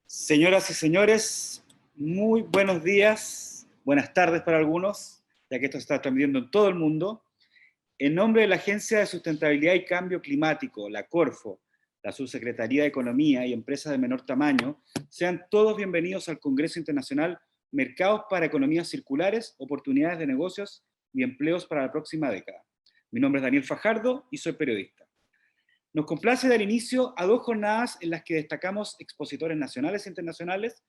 Señoras y señores, muy buenos días, buenas tardes para algunos, ya que esto se está transmitiendo en todo el mundo. En nombre de la Agencia de Sustentabilidad y Cambio Climático, la Corfo, la Subsecretaría de Economía y empresas de menor tamaño, sean todos bienvenidos al Congreso Internacional Mercados para Economías Circulares, Oportunidades de Negocios y Empleos para la próxima década. Mi nombre es Daniel Fajardo y soy periodista. Nos complace dar inicio a 2 jornadas en las que destacamos expositores nacionales e internacionales.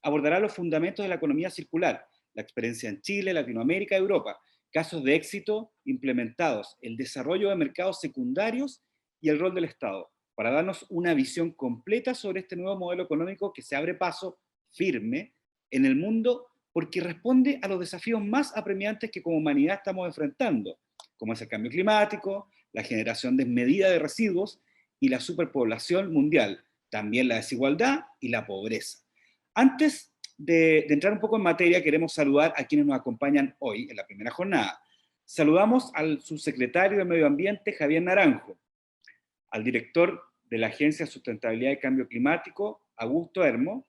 Abordará los fundamentos de la economía circular, la experiencia en Chile, Latinoamérica y Europa, casos de éxito implementados, el desarrollo de mercados secundarios y el rol del Estado, para darnos una visión completa sobre este nuevo modelo económico que se abre paso firme en el mundo porque responde a los desafíos más apremiantes que como humanidad estamos enfrentando, como es el cambio climático, la generación desmedida de residuos y la superpoblación mundial, también la desigualdad y la pobreza. Antes de entrar un poco en materia, queremos saludar a quienes nos acompañan hoy en la primera jornada. Saludamos al subsecretario de Medio Ambiente, Javier Naranjo, al director de la Agencia de Sustentabilidad y Cambio Climático, Augusto Hermo,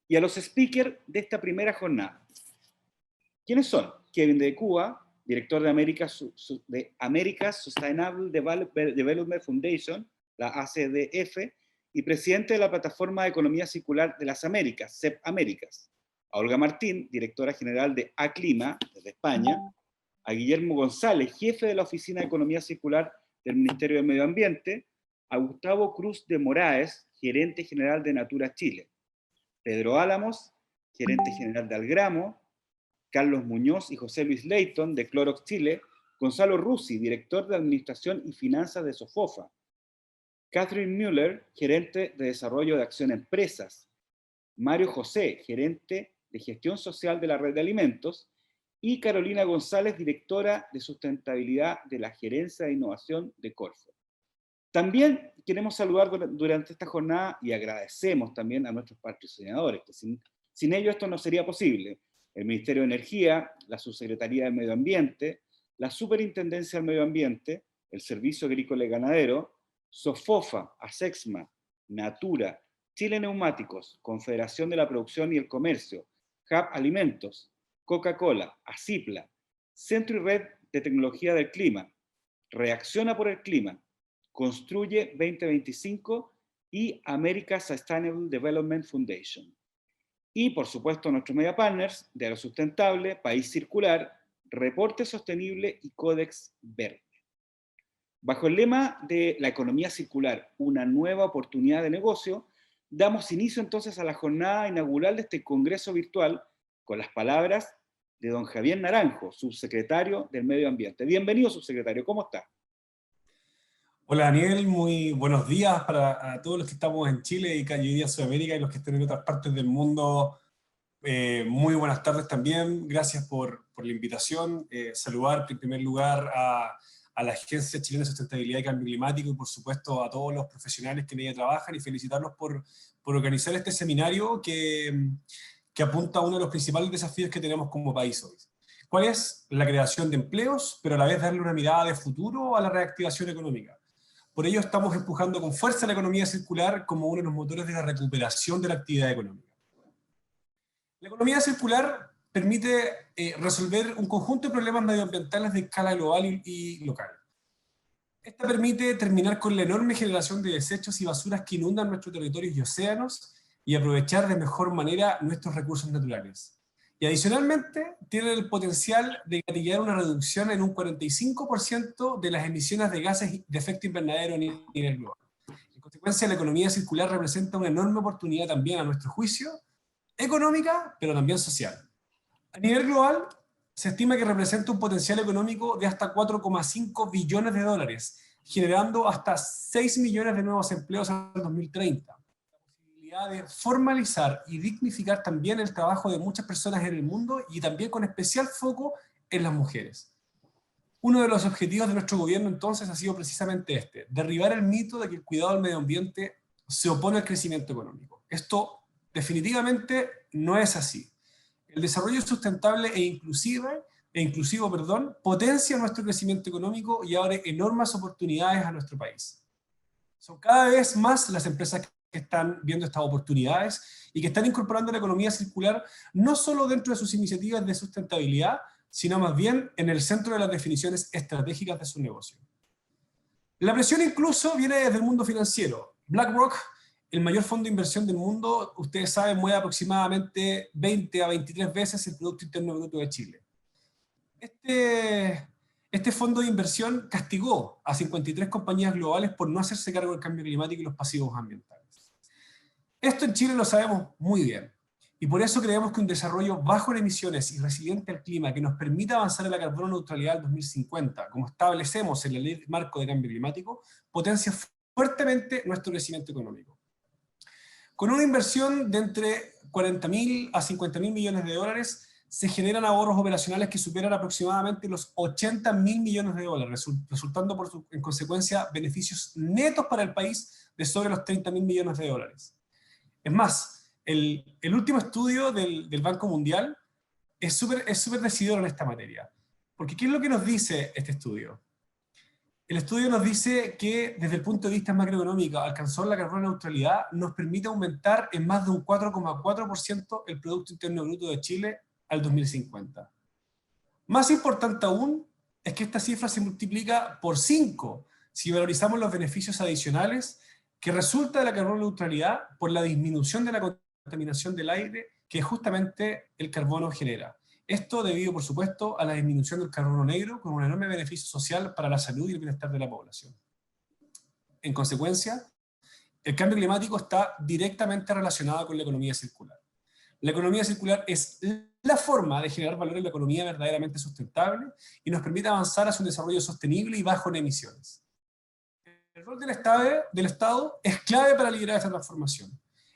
y a los speakers de esta primera jornada. ¿Quiénes son? Kevin de Cuba, director de America's Sustainable Development Foundation, la ACDF, y presidente de la Plataforma de Economía Circular de las Américas, CEP Américas. A Olga Martín, directora general de Aclima, desde España. A Guillermo González, jefe de la Oficina de Economía Circular del Ministerio de Medio Ambiente. A Gustavo Cruz de Moraes, gerente general de Natura Chile. Pedro Álamos, gerente general de Algramo. Carlos Muñoz y José Luis Leighton, de Clorox Chile. Gonzalo Rusi, director de Administración y Finanzas de Sofofa. Catherine Müller, gerente de Desarrollo de Acción Empresas. Mario José, gerente de Gestión Social de la Red de Alimentos. Y Carolina González, directora de Sustentabilidad de la Gerencia de Innovación de Corfo. También queremos saludar durante esta jornada y agradecemos también a nuestros patrocinadores, que sin ellos esto no sería posible. El Ministerio de Energía, la Subsecretaría de Medio Ambiente, la Superintendencia del Medio Ambiente, el Servicio Agrícola y Ganadero, Sofofa, Asexma, Natura, Chile Neumáticos, Confederación de la Producción y el Comercio, Hub Alimentos, Coca-Cola, Acipla, Centro y Red de Tecnología del Clima, Reacciona por el Clima, Construye 2025 y America's Sustainable Development Foundation. Y, por supuesto, nuestros media partners de Agrosustentable, País Circular, Reporte Sostenible y Códex Verde. Bajo el lema de la economía circular, una nueva oportunidad de negocio, damos inicio entonces a la jornada inaugural de este congreso virtual con las palabras de don Javier Naranjo, subsecretario del Medio Ambiente. Bienvenido, subsecretario, ¿cómo está? Hola Daniel, muy buenos días para todos los que estamos en Chile y hoy día en Sudamérica y los que estén en otras partes del mundo. Muy buenas tardes también, gracias por la invitación. Saludar en primer lugar a la Agencia Chilena de Sustentabilidad y Cambio Climático y por supuesto a todos los profesionales que en ella trabajan y felicitarlos por organizar este seminario que apunta a uno de los principales desafíos que tenemos como país hoy. ¿Cuál es? La creación de empleos, pero a la vez darle una mirada de futuro a la reactivación económica. Por ello estamos empujando con fuerza la economía circular como uno de los motores de la recuperación de la actividad económica. La economía circular permite resolver un conjunto de problemas medioambientales de escala global y local. Esta permite terminar con la enorme generación de desechos y basuras que inundan nuestros territorios y océanos y aprovechar de mejor manera nuestros recursos naturales. Y adicionalmente, tiene el potencial de gatillar una reducción en un 45% de las emisiones de gases de efecto invernadero a nivel global. En consecuencia, la economía circular representa una enorme oportunidad también, a nuestro juicio, económica, pero también social. A nivel global, se estima que representa un potencial económico de hasta 4,5 billones de dólares, generando hasta 6 millones de nuevos empleos en 2030. De formalizar y dignificar también el trabajo de muchas personas en el mundo y también con especial foco en las mujeres. Uno de los objetivos de nuestro gobierno entonces ha sido precisamente este: derribar el mito de que el cuidado del medio ambiente se opone al crecimiento económico. Esto definitivamente no es así. El desarrollo sustentable e inclusivo potencia nuestro crecimiento económico y abre enormes oportunidades a nuestro país. Son cada vez más las empresas que están viendo estas oportunidades y que están incorporando la economía circular no solo dentro de sus iniciativas de sustentabilidad, sino más bien en el centro de las definiciones estratégicas de su negocio. La presión incluso viene desde el mundo financiero. BlackRock, el mayor fondo de inversión del mundo, ustedes saben, mueve aproximadamente 20 a 23 veces el Producto Interno Bruto de Chile. Este fondo de inversión castigó a 53 compañías globales por no hacerse cargo del cambio climático y los pasivos ambientales. Esto en Chile lo sabemos muy bien, y por eso creemos que un desarrollo bajo en emisiones y resiliente al clima que nos permita avanzar en la carbono neutralidad del 2050, como establecemos en la Ley Marco de Cambio Climático, potencia fuertemente nuestro crecimiento económico. Con una inversión de entre 40.000 a 50.000 millones de dólares, se generan ahorros operacionales que superan aproximadamente los 80.000 millones de dólares, resultando en consecuencia beneficios netos para el país de sobre los 30.000 millones de dólares. Es más, el último estudio del Banco Mundial es súper decidor en esta materia. Porque ¿qué es lo que nos dice este estudio? El estudio nos dice que desde el punto de vista macroeconómico, alcanzar la carbono neutralidad nos permite aumentar en más de un 4,4% el Producto Interno Bruto de Chile al 2050. Más importante aún es que esta cifra se multiplica por 5 si valorizamos los beneficios adicionales que resulta de la carbono neutralidad por la disminución de la contaminación del aire que justamente el carbono genera. Esto debido, por supuesto, a la disminución del carbono negro con un enorme beneficio social para la salud y el bienestar de la población. En consecuencia, el cambio climático está directamente relacionado con la economía circular. La economía circular es la forma de generar valor en la economía verdaderamente sustentable y nos permite avanzar hacia un desarrollo sostenible y bajo en emisiones. El rol del Estado es clave para liderar esta transformación.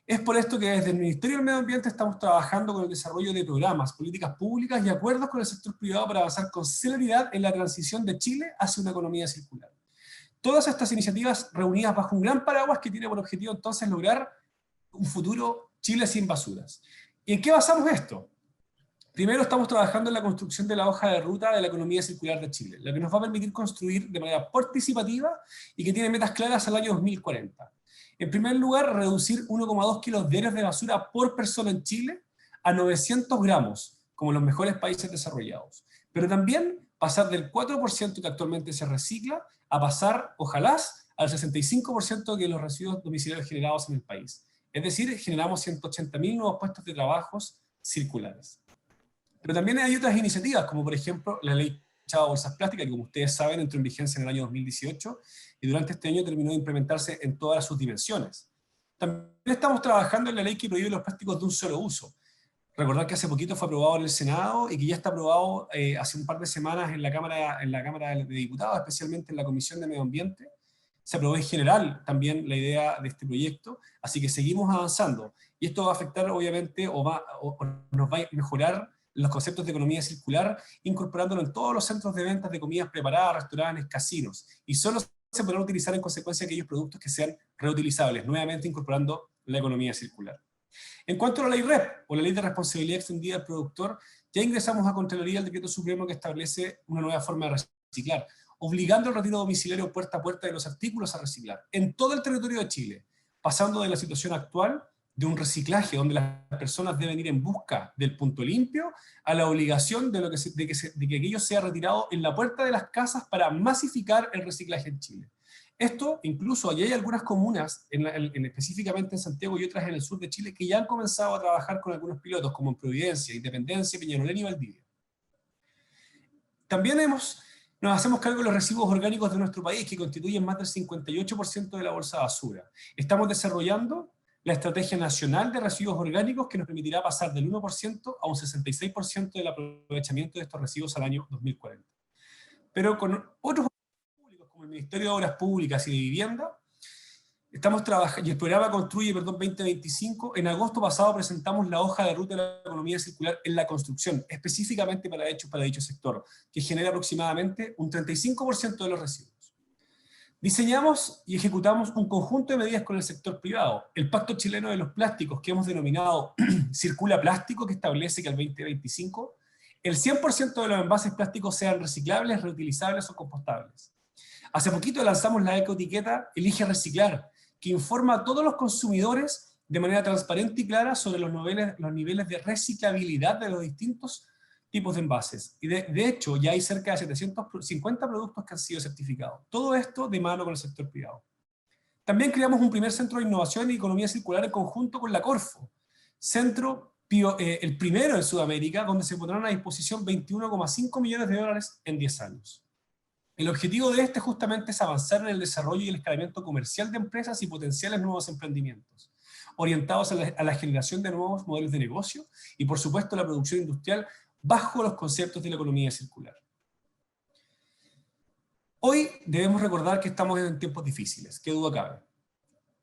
Es por esto que desde el Ministerio del Medio Ambiente estamos trabajando con el desarrollo de programas, políticas públicas y acuerdos con el sector privado para avanzar con celeridad en la transición de Chile hacia una economía circular. Todas estas iniciativas reunidas bajo un gran paraguas que tiene por objetivo entonces lograr un futuro Chile sin basuras. ¿Y en qué basamos esto? Primero estamos trabajando en la construcción de la hoja de ruta de la economía circular de Chile, lo que nos va a permitir construir de manera participativa y que tiene metas claras al año 2040. En primer lugar, reducir 1,2 kilos diarios de basura por persona en Chile a 900 gramos, como los mejores países desarrollados. Pero también pasar del 4% que actualmente se recicla a pasar, ojalá, al 65% de los residuos domiciliarios generados en el país. Es decir, generamos 180.000 nuevos puestos de trabajo circulares. Pero también hay otras iniciativas, como por ejemplo la ley Chao Bolsas Plásticas, que como ustedes saben entró en vigencia en el año 2018 y durante este año terminó de implementarse en todas sus dimensiones. También estamos trabajando en la ley que prohíbe los plásticos de un solo uso. Recordar que hace poquito fue aprobado en el Senado y que ya está aprobado hace un par de semanas en la Cámara de Diputados, especialmente en la Comisión de Medio Ambiente. Se aprobó en general también la idea de este proyecto, así que seguimos avanzando. Y esto va a afectar, obviamente, o nos va a mejorar los conceptos de economía circular, incorporándolo en todos los centros de ventas de comidas preparadas, restaurantes, casinos. Y solo se podrán utilizar en consecuencia aquellos productos que sean reutilizables, nuevamente incorporando la economía circular. En cuanto a la ley REP, o la Ley de Responsabilidad Extendida del Productor, ya ingresamos a Contraloría el Decreto Supremo que establece una nueva forma de reciclar, obligando el retiro domiciliario puerta a puerta de los artículos a reciclar, en todo el territorio de Chile, pasando de la situación actual de un reciclaje donde las personas deben ir en busca del punto limpio, a la obligación de que aquello sea retirado en la puerta de las casas para masificar el reciclaje en Chile. Esto, incluso, allí hay algunas comunas, específicamente en Santiago y otras en el sur de Chile, que ya han comenzado a trabajar con algunos pilotos, como en Providencia, Independencia, Peñalolén y Valdivia. También nos hacemos cargo de los residuos orgánicos de nuestro país, que constituyen más del 58% de la bolsa de basura. Estamos desarrollando la Estrategia Nacional de Residuos Orgánicos que nos permitirá pasar del 1% a un 66% del aprovechamiento de estos residuos al año 2040. Pero con otros públicos, como el Ministerio de Obras Públicas y de Vivienda, estamos trabajando, y el programa Construye 2025, en agosto pasado presentamos la hoja de ruta de la economía circular en la construcción, específicamente para dicho sector, que genera aproximadamente un 35% de los residuos. Diseñamos y ejecutamos un conjunto de medidas con el sector privado. El Pacto Chileno de los Plásticos, que hemos denominado Circula Plástico, que establece que al 2025 el 100% de los envases plásticos sean reciclables, reutilizables o compostables. Hace poquito lanzamos la ecoetiqueta Elige Reciclar, que informa a todos los consumidores de manera transparente y clara sobre los niveles de reciclabilidad de los distintos tipos de envases. Y de hecho, ya hay cerca de 750 productos que han sido certificados. Todo esto de mano con el sector privado. También creamos un primer centro de innovación y economía circular en conjunto con la Corfo, el primero en Sudamérica, donde se pondrán a disposición 21,5 millones de dólares en 10 años. El objetivo de este justamente es avanzar en el desarrollo y el escalamiento comercial de empresas y potenciales nuevos emprendimientos, orientados a la generación de nuevos modelos de negocio y, por supuesto, la producción industrial bajo los conceptos de la economía circular. Hoy debemos recordar que estamos en tiempos difíciles, qué duda cabe.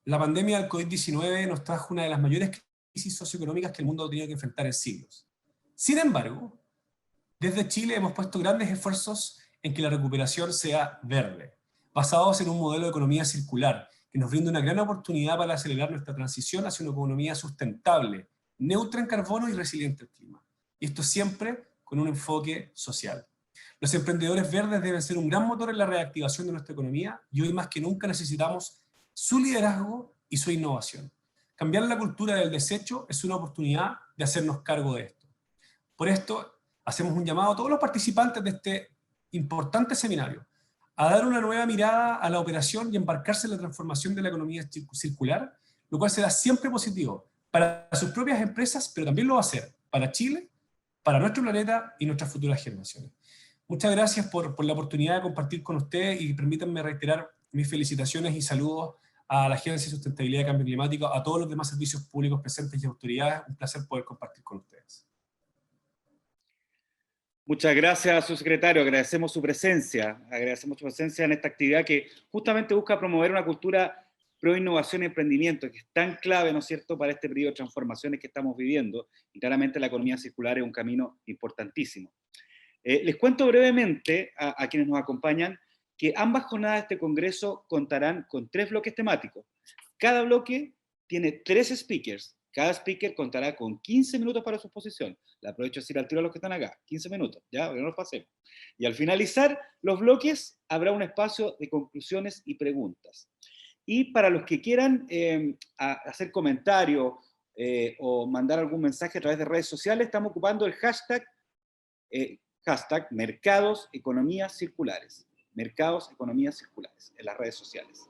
La pandemia del COVID-19 nos trajo una de las mayores crisis socioeconómicas que el mundo ha tenido que enfrentar en siglos. Sin embargo, desde Chile hemos puesto grandes esfuerzos en que la recuperación sea verde, basados en un modelo de economía circular, que nos brinda una gran oportunidad para acelerar nuestra transición hacia una economía sustentable, neutra en carbono y resiliente al clima. Y esto siempre con un enfoque social. Los emprendedores verdes deben ser un gran motor en la reactivación de nuestra economía y hoy más que nunca necesitamos su liderazgo y su innovación. Cambiar la cultura del desecho es una oportunidad de hacernos cargo de esto. Por esto, hacemos un llamado a todos los participantes de este importante seminario a dar una nueva mirada a la operación y embarcarse en la transformación de la economía circular, lo cual será siempre positivo para sus propias empresas, pero también lo va a ser para Chile, para nuestro planeta y nuestras futuras generaciones. Muchas gracias por la oportunidad de compartir con ustedes y permítanme reiterar mis felicitaciones y saludos a la Agencia de Sustentabilidad y Cambio Climático, a todos los demás servicios públicos presentes y autoridades. Un placer poder compartir con ustedes. Muchas gracias, subsecretario. Agradecemos su presencia en esta actividad que justamente busca promover una cultura pro innovación y emprendimiento, que es tan clave, ¿no es cierto?, para este periodo de transformaciones que estamos viviendo, y claramente la economía circular es un camino importantísimo. Les cuento brevemente a quienes nos acompañan que ambas jornadas de este congreso contarán con 3 bloques temáticos. Cada bloque tiene 3 speakers. Cada speaker contará con 15 minutos para su exposición. Le aprovecho de decir al tiro a los que están acá, 15 minutos, ya, que no nos pasemos. Y al finalizar los bloques, habrá un espacio de conclusiones y preguntas. Y para los que quieran hacer comentarios o mandar algún mensaje a través de redes sociales, estamos ocupando el hashtag Mercados Economías Circulares. Mercados Economías Circulares en las redes sociales.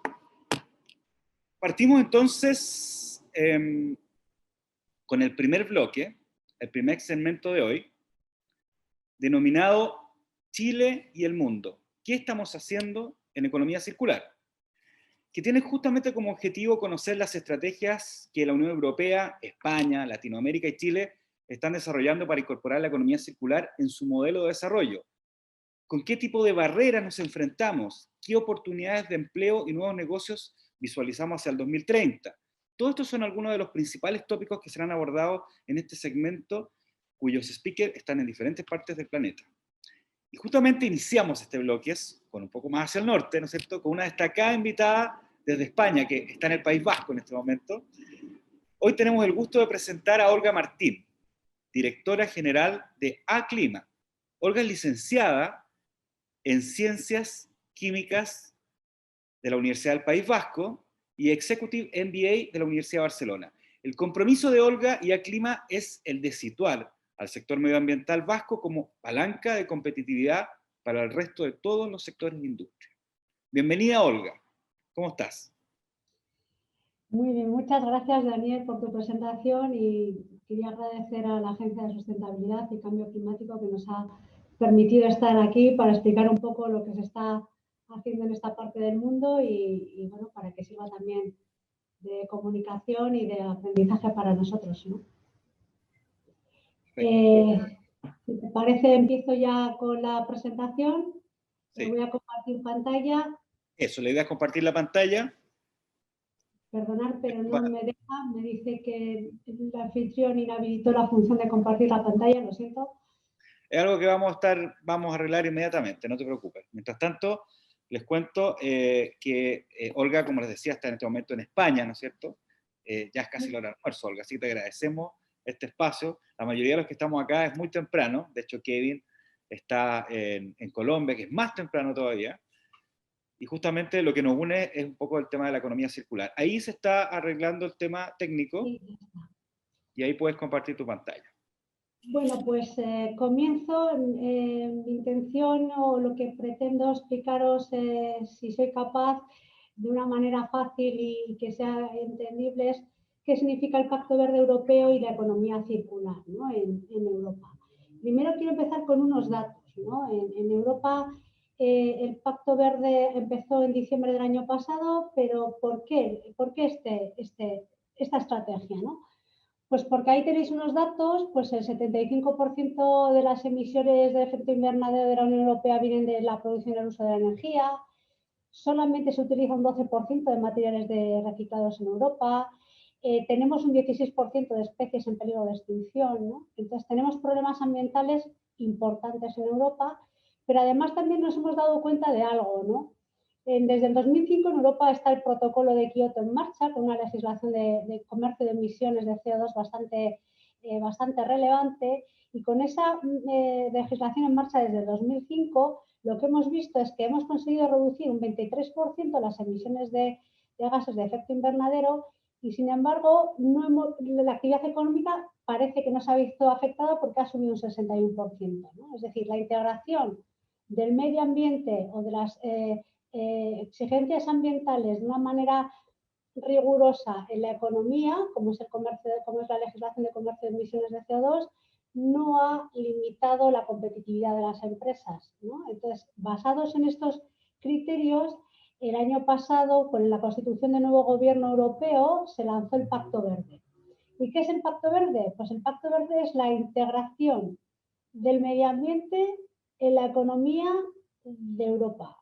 Partimos entonces con el primer bloque, el primer segmento de hoy, denominado Chile y el mundo. ¿Qué estamos haciendo en economía circular? Que tiene justamente como objetivo conocer las estrategias que la Unión Europea, España, Latinoamérica y Chile están desarrollando para incorporar la economía circular en su modelo de desarrollo. ¿Con qué tipo de barreras nos enfrentamos? ¿Qué oportunidades de empleo y nuevos negocios visualizamos hacia el 2030? Todos estos son algunos de los principales tópicos que serán abordados en este segmento, cuyos speakers están en diferentes partes del planeta. Y justamente iniciamos este bloque, con un poco más hacia el norte, ¿no es cierto?, con una destacada invitada desde España, que está en el País Vasco en este momento. Hoy tenemos el gusto de presentar a Olga Martín, directora general de Aclima. Olga es licenciada en Ciencias Químicas de la Universidad del País Vasco y Executive MBA de la Universidad de Barcelona. El compromiso de Olga y Aclima es el de situar al sector medioambiental vasco como palanca de competitividad para el resto de todos los sectores de industria. Bienvenida, Olga. ¿Cómo estás? Muy bien, muchas gracias, Daniel, por tu presentación, y quería agradecer a la Agencia de Sustentabilidad y Cambio Climático que nos ha permitido estar aquí para explicar un poco lo que se está haciendo en esta parte del mundo y bueno, para que sirva también de comunicación y de aprendizaje para nosotros, ¿no? Si te parece, empiezo ya con la presentación. Sí. Voy a compartir pantalla. Eso, la idea es compartir la pantalla. Perdonar, pero no me deja. Me dice que el anfitrión inhabilitó la función de compartir la pantalla, lo siento. Es algo que vamos a arreglar inmediatamente, no te preocupes. Mientras tanto, les cuento que Olga, como les decía, está en este momento en España, ¿no es cierto? Ya es casi la hora de almuerzo, Olga, así que te agradecemos este espacio. La mayoría de los que estamos acá es muy temprano. De hecho, Kevin está en Colombia, que es más temprano todavía. Y justamente lo que nos une es un poco el tema de la economía circular. Ahí se está arreglando el tema técnico Sí, ya está. y ahí puedes compartir tu pantalla. Bueno, pues comienzo. Mi intención o lo que pretendo explicaros, si soy capaz, de una manera fácil y que sea entendible, es qué significa el Pacto Verde Europeo y la economía circular, ¿no? en Europa. Primero quiero empezar con unos datos, ¿no? En Europa el Pacto Verde empezó en diciembre del año pasado, pero ¿por qué? ¿Por qué esta estrategia, ¿no? Pues porque ahí tenéis unos datos, pues el 75% de las emisiones de efecto invernadero de la Unión Europea vienen de la producción y el uso de la energía, solamente se utiliza un 12% de materiales reciclados en Europa, tenemos un 16% de especies en peligro de extinción, ¿no? Entonces tenemos problemas ambientales importantes en Europa, pero además también nos hemos dado cuenta de algo, ¿no? Desde el 2005 en Europa está el protocolo de Kioto en marcha, con una legislación de comercio de emisiones de CO2 bastante relevante, y con esa legislación en marcha desde el 2005 lo que hemos visto es que hemos conseguido reducir un 23% las emisiones de gases de efecto invernadero y, sin embargo, la actividad económica parece que no se ha visto afectada porque ha subido un 61%, ¿no? Es decir, la integración del medio ambiente o de las exigencias ambientales de una manera rigurosa en la economía, como es la legislación de comercio de emisiones de CO2, no ha limitado la competitividad de las empresas, ¿no? Entonces, basados en estos criterios, el año pasado, con la constitución del nuevo gobierno europeo, se lanzó el Pacto Verde. ¿Y qué es el Pacto Verde? Pues el Pacto Verde es la integración del medio ambiente en la economía de Europa.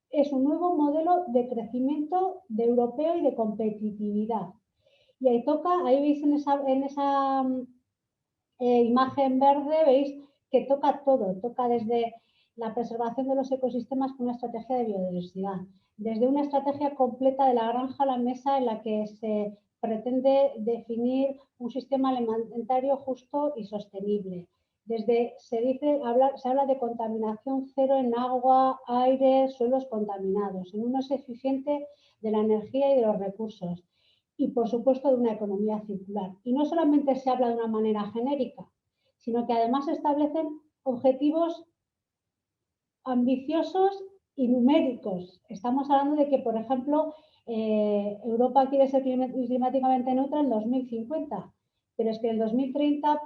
Es un nuevo modelo de crecimiento de europeo y de competitividad. Y ahí veis en esa imagen verde, veis que toca todo, toca desde la preservación de los ecosistemas con una estrategia de biodiversidad, desde una estrategia completa de la granja a la mesa en la que se pretende definir un sistema alimentario justo y sostenible. Se habla de contaminación cero en agua, aire, suelos contaminados, en un uso eficiente de la energía y de los recursos, y, por supuesto, de una economía circular. Y no solamente se habla de una manera genérica, sino que además se establecen objetivos ambiciosos y numéricos. Estamos hablando de que, por ejemplo, Europa quiere ser climáticamente neutra en 2050, pero es que en 2030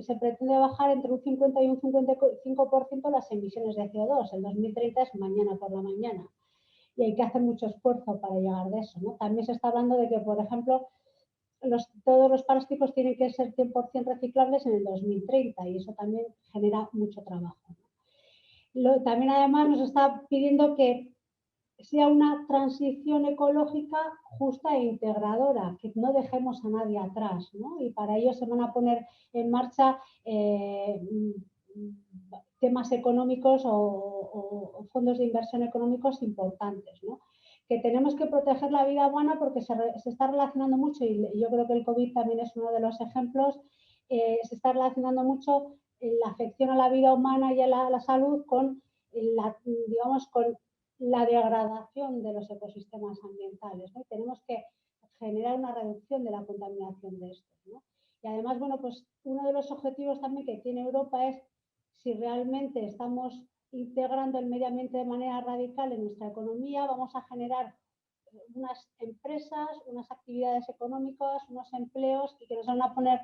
se pretende bajar entre un 50 y un 55% las emisiones de CO2. El 2030 es mañana por la mañana. Y hay que hacer mucho esfuerzo para llegar de eso, ¿no? También se está hablando de que, por ejemplo, todos los plásticos tienen que ser 100% reciclables en el 2030 y eso también genera mucho trabajo. También, además, nos está pidiendo que sea una transición ecológica justa e integradora, que no dejemos a nadie atrás, ¿no? Y para ello se van a poner en marcha temas económicos o fondos de inversión económicos importantes, ¿no? Que tenemos que proteger la vida humana porque se está relacionando mucho, y yo creo que el COVID también es uno de los ejemplos, se está relacionando mucho la afección a la vida humana y a la salud con la degradación de los ecosistemas ambientales, ¿no? Tenemos que generar una reducción de la contaminación de estos, ¿no? Y además, bueno, pues uno de los objetivos también que tiene Europa es, si realmente estamos integrando el medio ambiente de manera radical en nuestra economía, vamos a generar unas empresas, unas actividades económicas, unos empleos y que nos van a poner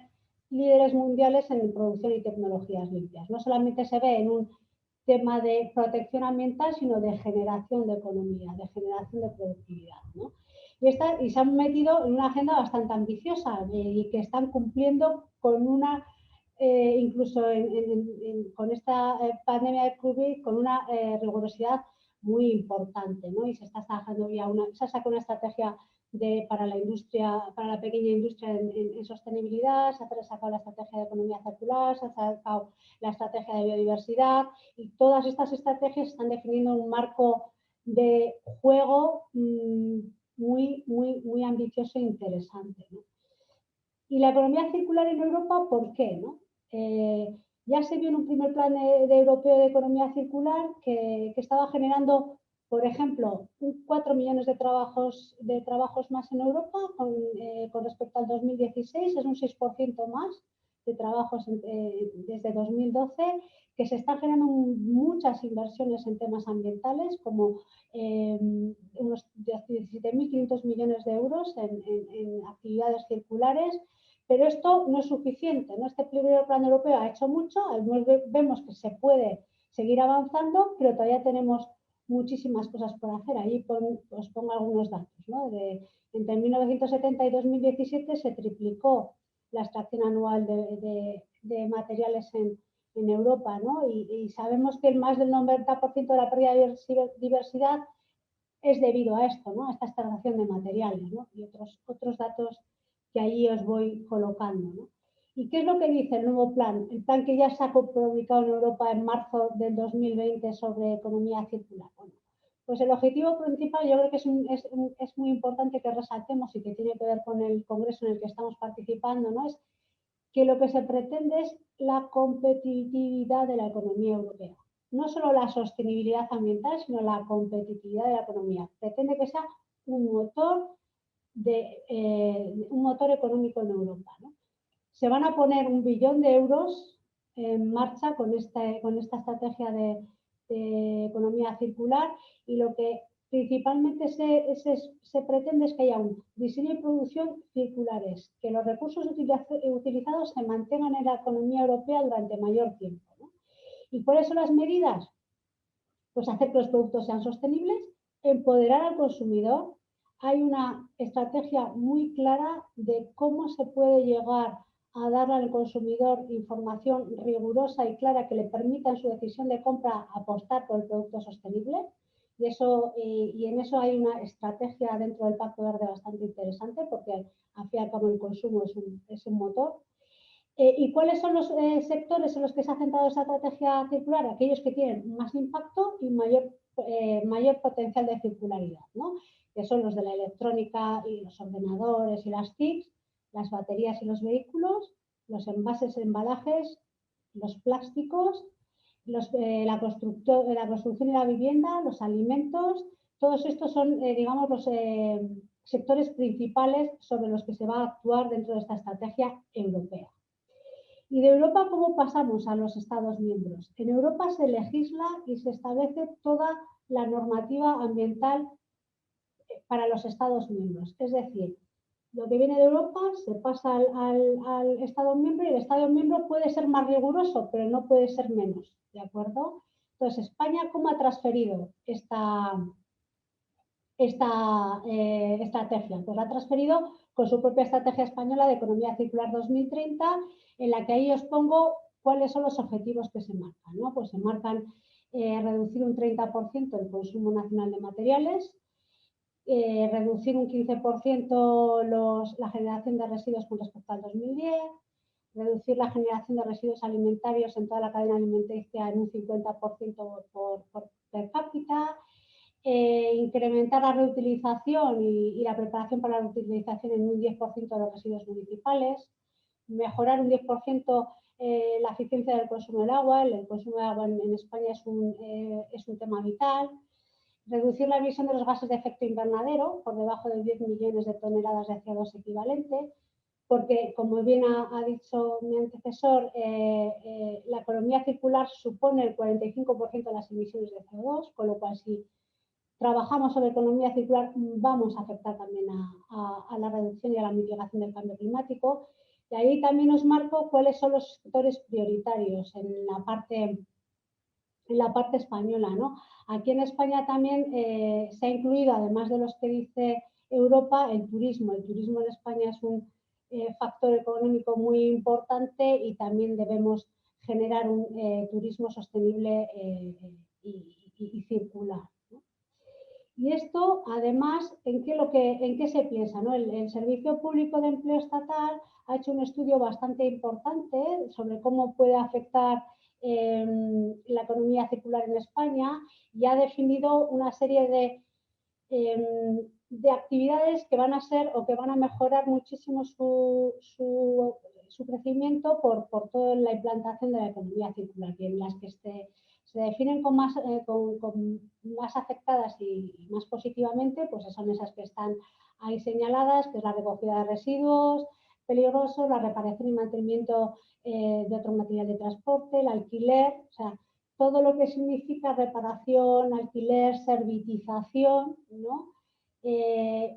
líderes mundiales en producción y tecnologías limpias. No solamente se ve en un tema de protección ambiental, sino de generación de economía, de generación de productividad, ¿no? Y se han metido en una agenda bastante ambiciosa y que están cumpliendo con una, incluso con esta pandemia de COVID, con una rigurosidad muy importante, ¿no? Y se está trabajando ya se ha sacado una estrategia para la industria, para la pequeña industria en sostenibilidad, se ha sacado la estrategia de economía circular, se ha sacado la estrategia de biodiversidad, y todas estas estrategias están definiendo un marco de juego muy ambicioso e interesante, ¿no? Y la economía circular en Europa, ¿por qué, no? Ya se vio en un primer plan de europeo de economía circular que estaba generando Por ejemplo, 4 millones de trabajos más en Europa con respecto al 2016, es un 6% más de trabajos desde 2012, que se están generando muchas inversiones en temas ambientales, como unos 17.500 millones de euros en actividades circulares, pero esto no es suficiente, ¿no? Este primer plan europeo ha hecho mucho, vemos que se puede seguir avanzando, pero todavía tenemos muchísimas cosas por hacer. Ahí os pongo algunos datos, ¿no? Entre 1970 y 2017 se triplicó la extracción anual de materiales en Europa, ¿no? Y sabemos que más del 90% de la pérdida de diversidad es debido a esto, ¿no? A esta extracción de materiales, ¿no? Y otros datos que allí os voy colocando, ¿no? ¿Y qué es lo que dice el nuevo plan? El plan que ya se ha publicado en Europa en marzo del 2020 sobre economía circular. Bueno, pues el objetivo principal, yo creo que es muy importante que resaltemos y que tiene que ver con el congreso en el que estamos participando, ¿no? Es que lo que se pretende es la competitividad de la economía europea. No solo la sostenibilidad ambiental, sino la competitividad de la economía. Pretende que sea un motor económico en Europa, ¿no? Se van a poner 1 billón de euros en marcha con esta estrategia de economía circular, y lo que principalmente se pretende es que haya un diseño y producción circulares, que los recursos utilizados se mantengan en la economía europea durante mayor tiempo, ¿no? ¿Y cuáles son las medidas? Pues hacer que los productos sean sostenibles, empoderar al consumidor. Hay una estrategia muy clara de cómo se puede llegar a darle al consumidor información rigurosa y clara que le permita en su decisión de compra apostar por el producto sostenible. Y en eso hay una estrategia dentro del Pacto Verde bastante interesante, porque al fin y al cabo el consumo es un motor. ¿Y cuáles son los sectores en los que se ha centrado esa estrategia circular? Aquellos que tienen más impacto y mayor potencial de circularidad, ¿no? Que son los de la electrónica y los ordenadores y las TICs, las baterías y los vehículos, los envases y embalajes, los plásticos, la construcción y la vivienda, los alimentos. Todos estos son, digamos, los sectores principales sobre los que se va a actuar dentro de esta estrategia europea. ¿Y de Europa cómo pasamos a los Estados miembros? En Europa se legisla y se establece toda la normativa ambiental para los Estados miembros. Es decir, lo que viene de Europa se pasa al Estado miembro, y el Estado miembro puede ser más riguroso, pero no puede ser menos, ¿de acuerdo? Entonces, España, ¿cómo ha transferido esta estrategia? Pues la ha transferido con su propia estrategia española de economía circular 2030, en la que ahí os pongo cuáles son los objetivos que se marcan, ¿no? Pues se marcan reducir un 30% el consumo nacional de materiales, reducir un 15% la generación de residuos con respecto al 2010, reducir la generación de residuos alimentarios en toda la cadena alimenticia en un 50% por per cápita, incrementar la reutilización y la preparación para la reutilización en un 10% de los residuos municipales, mejorar un 10% la eficiencia del consumo del agua. El consumo de agua en España es un tema vital. Reducir la emisión de los gases de efecto invernadero por debajo de 10 millones de toneladas de CO2 equivalente, porque, como bien ha dicho mi antecesor, la economía circular supone el 45% de las emisiones de CO2, con lo cual si trabajamos sobre economía circular vamos a afectar también a la reducción y a la mitigación del cambio climático. Y ahí también os marco cuáles son los sectores prioritarios en la parte española, ¿no? Aquí en España también se ha incluido, además de los que dice Europa, el turismo. El turismo en España es un factor económico muy importante, y también debemos generar un turismo sostenible y circular, ¿no? Y esto, además, ¿en qué se piensa, ¿no? El Servicio Público de Empleo Estatal ha hecho un estudio bastante importante sobre cómo puede afectar la economía circular en España, y ha definido una serie de actividades que van a ser o que van a mejorar muchísimo su crecimiento por toda la implantación de la economía circular, en las que se definen con más afectadas y más positivamente, pues son esas que están ahí señaladas, que es la recogida de residuos peligrosos, la reparación y mantenimiento de otro material de transporte, el alquiler, o sea, todo lo que significa reparación, alquiler, servitización, ¿no?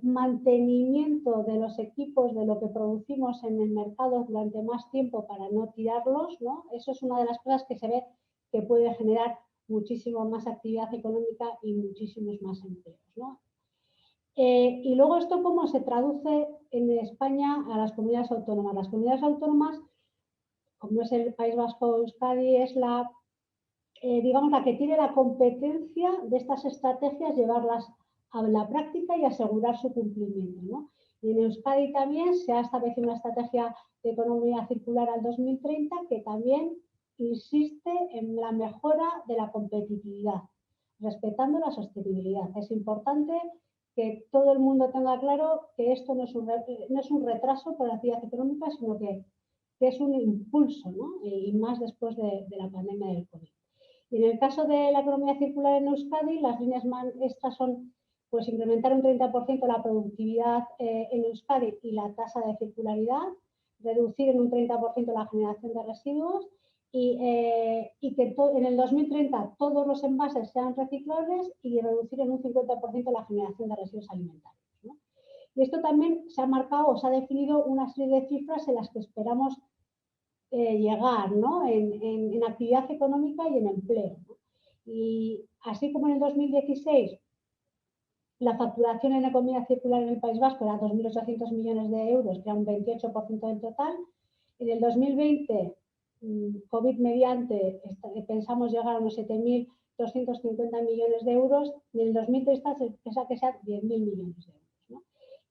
Mantenimiento de los equipos, de lo que producimos en el mercado durante más tiempo para no tirarlos, ¿no? Eso es una de las cosas que se ve que puede generar muchísimo más actividad económica y muchísimos más empleos, ¿no? Y luego esto cómo se traduce en España a las comunidades autónomas. Las comunidades autónomas, como es el País Vasco, Euskadi, es digamos, la que tiene la competencia de estas estrategias, llevarlas a la práctica y asegurar su cumplimiento, ¿no? Y en Euskadi también se ha establecido una estrategia de economía circular al 2030 que también insiste en la mejora de la competitividad, respetando la sostenibilidad. Es importante que todo el mundo tenga claro que esto no es un retraso por la actividad económica, sino que es un impulso, ¿no? Y más después de la pandemia del COVID. Y en el caso de la economía circular en Euskadi, las líneas maestras son pues, incrementar un 30% la productividad en Euskadi y la tasa de circularidad, reducir en un 30% la generación de residuos y que en el 2030 todos los envases sean reciclables y reducir en un 50% la generación de residuos alimentarios, ¿no? Y esto también se ha marcado o se ha definido una serie de cifras en las que esperamos llegar, ¿no? en actividad económica y en empleo, ¿no? Y así como en el 2016 la facturación en economía circular en el País Vasco era 2.800 millones de euros, que era un 28% del total. En el 2020, COVID mediante, pensamos llegar a unos 7.250 millones de euros y en el 2030 se piensa que sean 10.000 millones de euros, ¿no?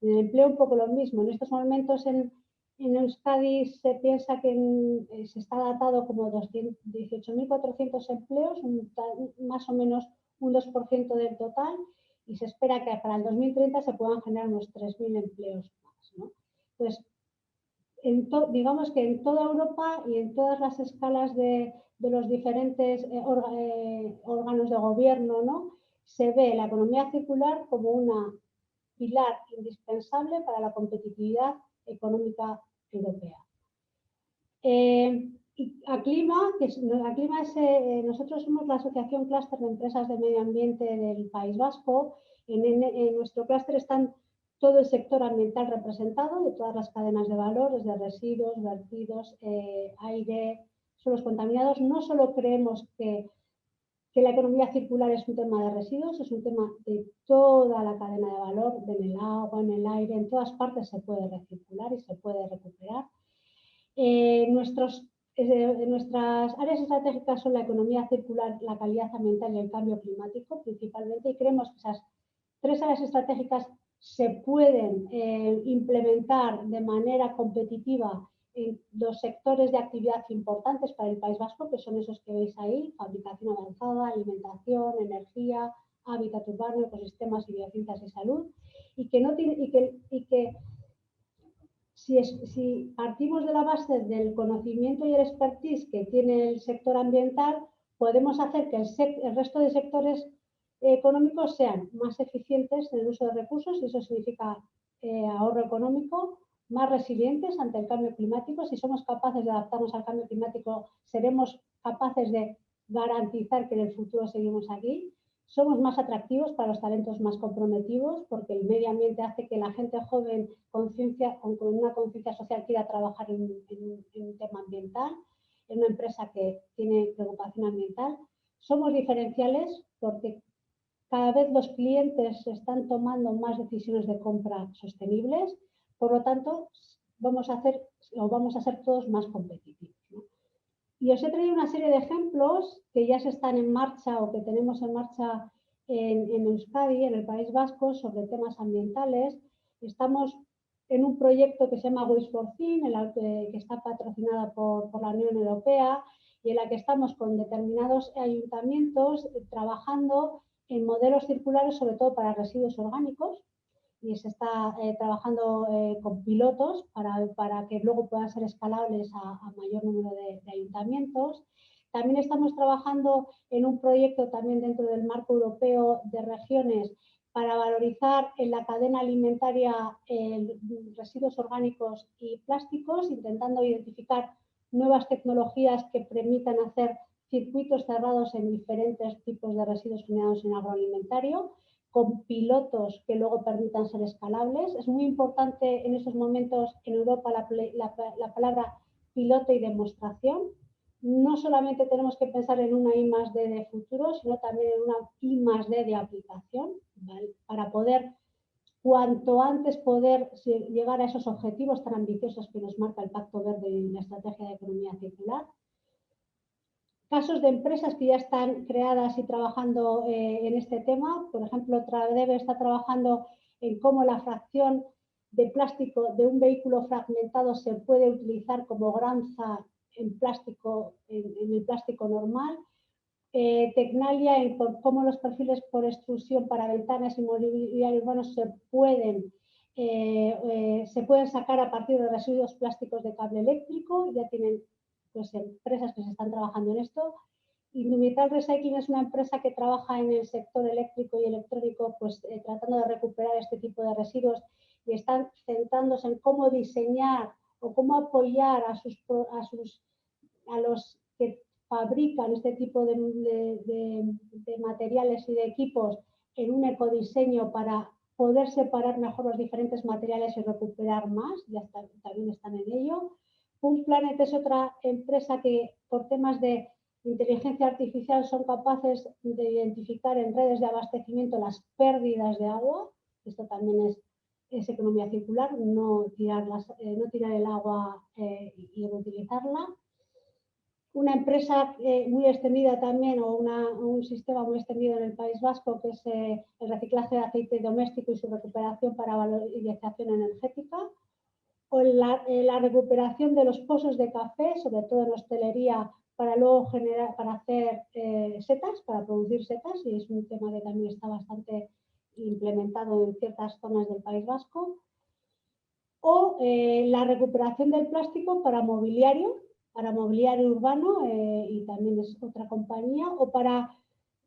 En el empleo un poco lo mismo. En estos momentos en Euskadi se piensa que se está datado como 18.400 empleos, más o menos un 2% del total, y se espera que para el 2030 se puedan generar unos 3.000 empleos más, ¿no? Entonces, digamos que en toda Europa y en todas las escalas de los diferentes órganos de gobierno, ¿no? Se ve la economía circular como un pilar indispensable para la competitividad económica europea. Y Aclima, nosotros somos la Asociación Clúster de Empresas de Medio Ambiente del País Vasco. En nuestro clúster están todo el sector ambiental representado, de todas las cadenas de valor, desde residuos, vertidos, aire, suelos contaminados. No solo creemos que la economía circular es un tema de residuos, es un tema de toda la cadena de valor, en el agua, en el aire, en todas partes se puede recircular y se puede recuperar. Nuestras áreas estratégicas son la economía circular, la calidad ambiental y el cambio climático principalmente, y creemos que esas tres áreas estratégicas se pueden implementar de manera competitiva en los sectores de actividad importantes para el País Vasco, que son esos que veis ahí: fabricación avanzada, alimentación, energía, hábitat urbano, ecosistemas y biociencias y salud, y que si partimos de la base del conocimiento y el expertise que tiene el sector ambiental, podemos hacer que el resto de sectores económicos sean más eficientes en el uso de recursos, y eso significa ahorro económico, más resilientes ante el cambio climático. Si somos capaces de adaptarnos al cambio climático, seremos capaces de garantizar que en el futuro seguimos aquí. Somos más atractivos para los talentos más comprometidos, porque el medio ambiente hace que la gente joven con una conciencia social quiera trabajar en un tema ambiental, en una empresa que tiene preocupación ambiental. Somos diferenciales porque cada vez los clientes están tomando más decisiones de compra sostenibles, por lo tanto vamos a ser todos más competitivos, ¿no? Y os he traído una serie de ejemplos que ya se están en marcha o que tenemos en marcha en Euskadi, en el País Vasco, sobre temas ambientales. Estamos en un proyecto que se llama Waste for Fin, que está patrocinada por la Unión Europea, y en la que estamos con determinados ayuntamientos trabajando en modelos circulares, sobre todo para residuos orgánicos, y se está trabajando con pilotos para que luego puedan ser escalables a mayor número de ayuntamientos. También estamos trabajando en un proyecto también dentro del marco europeo de regiones para valorizar en la cadena alimentaria residuos orgánicos y plásticos, intentando identificar nuevas tecnologías que permitan hacer circuitos cerrados en diferentes tipos de residuos generados en agroalimentario, con pilotos que luego permitan ser escalables. Es muy importante en estos momentos en Europa la palabra piloto y demostración. No solamente tenemos que pensar en una I+D de futuro, sino también en una I+D de aplicación, ¿vale? Para poder, cuanto antes poder llegar a esos objetivos tan ambiciosos que nos marca el Pacto Verde y la Estrategia de Economía Circular. Casos de empresas que ya están creadas y trabajando en este tema. Por ejemplo, Tradeve está trabajando en cómo la fracción de plástico de un vehículo fragmentado se puede utilizar como granza en plástico, en el plástico normal. Tecnalia en cómo los perfiles por extrusión para ventanas y mobiliario urbano se pueden sacar a partir de residuos plásticos de cable eléctrico. Ya tienen pues, empresas que se están trabajando en esto. Indumetal Recycling es una empresa que trabaja en el sector eléctrico y electrónico, pues tratando de recuperar este tipo de residuos, y están centrándose en cómo diseñar o cómo apoyar a los que fabrican este tipo de materiales y de equipos en un ecodiseño para poder separar mejor los diferentes materiales y recuperar más. También están en ello. Unplanet es otra empresa que por temas de inteligencia artificial son capaces de identificar en redes de abastecimiento las pérdidas de agua. Esto también es economía circular, no tirar el agua y reutilizarla. Una empresa muy extendida también, o un sistema muy extendido en el País Vasco, que es el reciclaje de aceite doméstico y su recuperación para valorización energética, o la recuperación de los pozos de café, sobre todo en hostelería, para luego para hacer setas, para producir setas, y es un tema que también está bastante implementado en ciertas zonas del País Vasco. O la recuperación del plástico para mobiliario urbano, y también es otra compañía, o para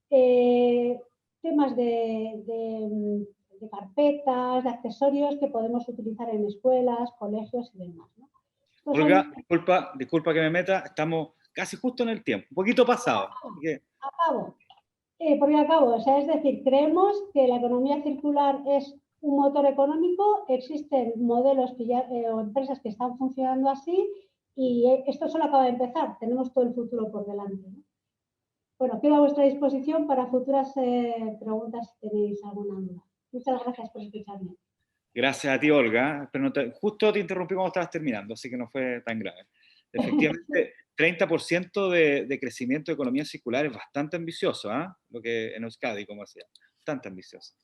temas de carpetas, de accesorios que podemos utilizar en escuelas, colegios y demás, ¿no? Olga, disculpa que me meta, estamos casi justo en el tiempo, un poquito pasado. Acabo. Porque acabo, o sea, es decir, creemos que la economía circular es un motor económico, existen modelos o empresas que están funcionando así, y esto solo acaba de empezar, tenemos todo el futuro por delante, ¿no? Bueno, quedo a vuestra disposición para futuras preguntas si tenéis alguna duda. Muchas gracias por escucharme. Gracias a ti, Olga. Pero justo te interrumpí cuando estabas terminando, así que no fue tan grave. Efectivamente, 30% de crecimiento de economía circular es bastante ambicioso, ¿eh? Lo que en Euskadi, como decía, bastante ambicioso.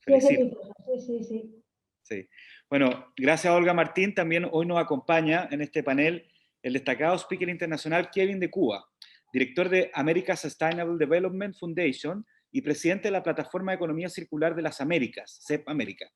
Felicito. Sí. Sí. Bueno, gracias a Olga Martín. También hoy nos acompaña en este panel el destacado speaker internacional Kevin de Cuba, director de America Sustainable Development Foundation y presidente de la Plataforma de Economía Circular de las Américas, CEP América.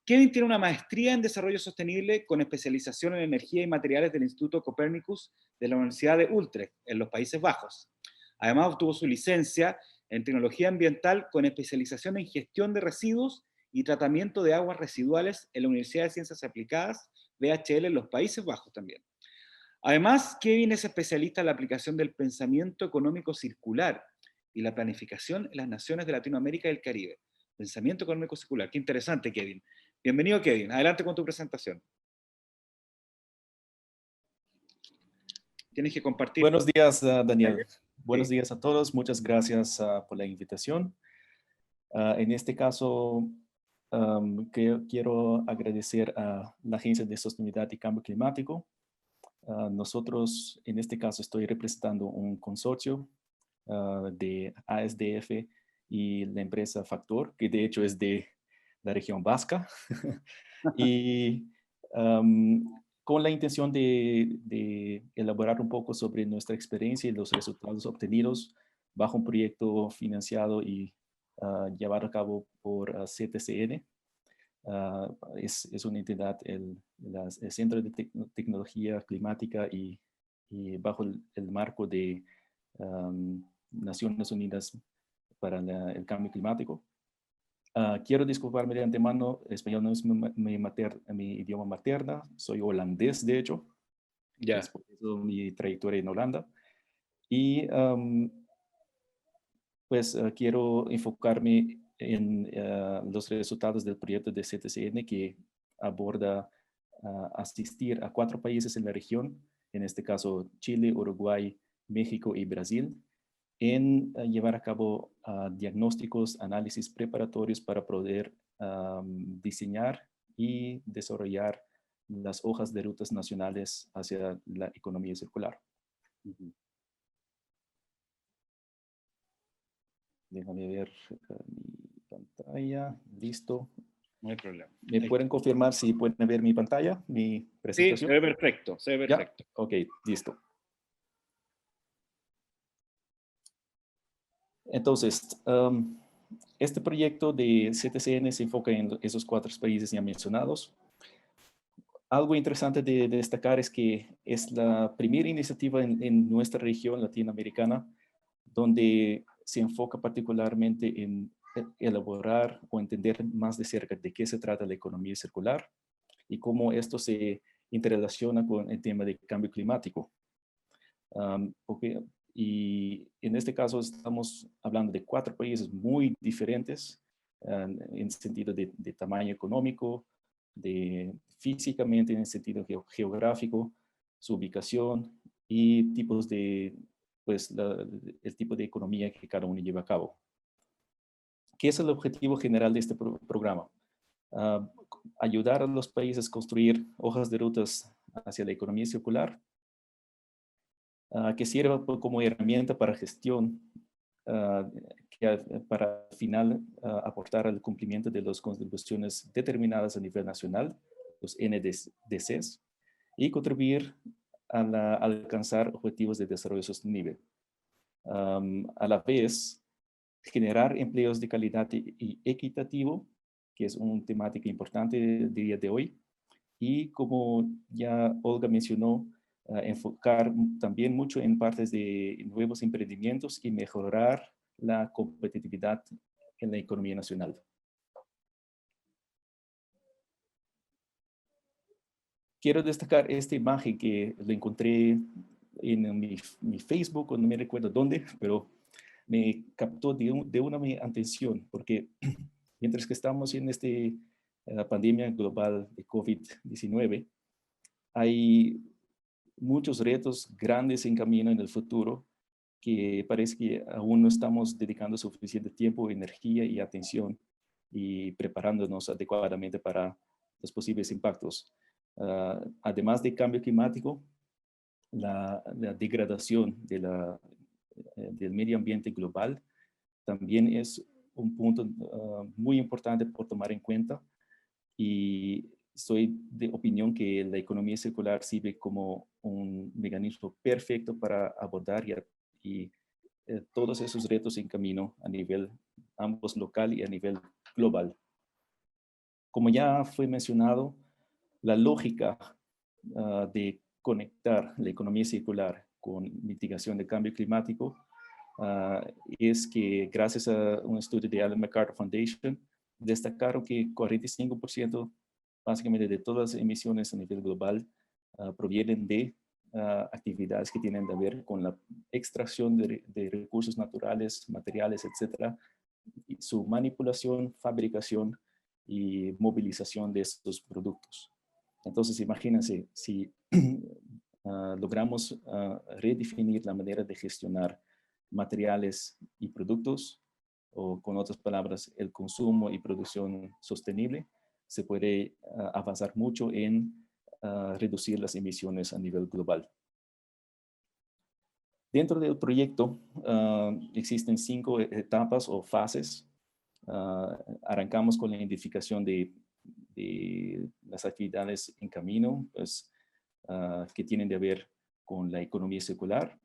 Kevin tiene una maestría en Desarrollo Sostenible con especialización en Energía y Materiales del Instituto Copernicus de la Universidad de Utrecht, en los Países Bajos. Además, obtuvo su licencia en Tecnología Ambiental con especialización en Gestión de Residuos y Tratamiento de Aguas Residuales en la Universidad de Ciencias Aplicadas, BHL, en los Países Bajos también. Además, Kevin es especialista en la aplicación del pensamiento económico circular y la planificación en las naciones de Latinoamérica y el Caribe. Pensamiento económico circular. Qué interesante, Kevin. Bienvenido, Kevin. Adelante con tu presentación. Tienes que compartir. Buenos días, Daniel. Buenos días a todos. Muchas gracias por la invitación. En este caso, quiero agradecer a la Agencia de Sostenibilidad y Cambio Climático. Nosotros, en este caso, estoy representando un consorcio de ASDF y la empresa Factor, que de hecho es de la región vasca. Y con la intención de elaborar un poco sobre nuestra experiencia y los resultados obtenidos bajo un proyecto financiado y llevado a cabo por CTCN. Es una entidad, el Centro de Tecnología Climática y bajo el marco de Naciones Unidas para el Cambio Climático. Quiero disculparme de antemano, español no es mi idioma materna, soy holandés de hecho, Ya. es por eso mi trayectoria en Holanda. Y pues quiero enfocarme en los resultados del proyecto de CTCN que aborda asistir a 4 países en la región, en este caso Chile, Uruguay, México y Brasil, en llevar a cabo diagnósticos, análisis preparatorios para poder diseñar y desarrollar las hojas de rutas nacionales hacia la economía circular. Déjame ver mi pantalla. Listo. No hay problema. ¿Me pueden confirmar si pueden ver mi pantalla, mi Sí, presentación? se ve perfecto, se ve perfecto. ¿Ya? Ok, listo. Entonces, este proyecto de CTCN se enfoca en esos 4 países ya mencionados. Algo interesante de destacar es que es la primera iniciativa en nuestra región latinoamericana donde se enfoca particularmente en elaborar o entender más de cerca de qué se trata la economía circular y cómo esto se interrelaciona con el tema de cambio climático. Y en este caso estamos hablando de 4 países muy diferentes en sentido de tamaño económico, físicamente en el sentido geográfico, su ubicación y tipos de, pues, el tipo de economía que cada uno lleva a cabo. ¿Qué es el objetivo general de este programa? Ayudar a los países a construir hojas de rutas hacia la economía circular, que sirva como herramienta para gestión, para al final aportar al cumplimiento de las contribuciones determinadas a nivel nacional, los NDCs, y contribuir a alcanzar objetivos de desarrollo sostenible. A la vez, generar empleos de calidad y equitativo, que es una temática importante del día de hoy, y como ya Olga mencionó, enfocar también mucho en partes de nuevos emprendimientos y mejorar la competitividad en la economía nacional. Quiero destacar esta imagen que la encontré en mi Facebook, no me recuerdo dónde, pero me captó de una mi atención, porque mientras que estamos en esta pandemia global de COVID-19, hay muchos retos grandes en camino en el futuro que parece que aún no estamos dedicando suficiente tiempo, energía y atención y preparándonos adecuadamente para los posibles impactos. Además de cambio climático, la degradación del medio ambiente global también es un punto muy importante por tomar en cuenta, y soy de opinión que la economía circular sirve como un mecanismo perfecto para abordar todos esos retos en camino a nivel ambos local y a nivel global. Como ya fue mencionado, la lógica de conectar la economía circular con mitigación del cambio climático es que gracias a un estudio de Ellen MacArthur Foundation, destacaron que 45% básicamente de todas las emisiones a nivel global provienen de actividades que tienen que ver con la extracción de recursos naturales, materiales, etcétera, y su manipulación, fabricación y movilización de estos productos. Entonces, imagínense, si logramos redefinir la manera de gestionar materiales y productos, o con otras palabras, el consumo y producción sostenible, se puede avanzar mucho en reducir las emisiones a nivel global. Dentro del proyecto existen 5 etapas o fases. Arrancamos con la identificación de las actividades en camino, pues, que tienen que ver con la economía circular.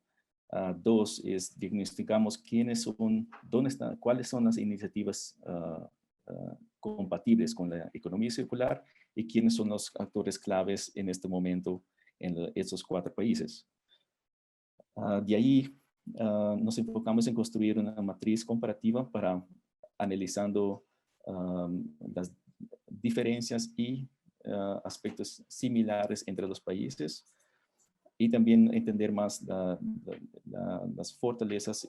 2 es diagnosticamos cuáles son las iniciativas compatibles con la economía circular y quiénes son los actores claves en este momento en estos 4 países. De ahí nos enfocamos en construir una matriz comparativa para analizando las diferencias y aspectos similares entre los países y también entender más las fortalezas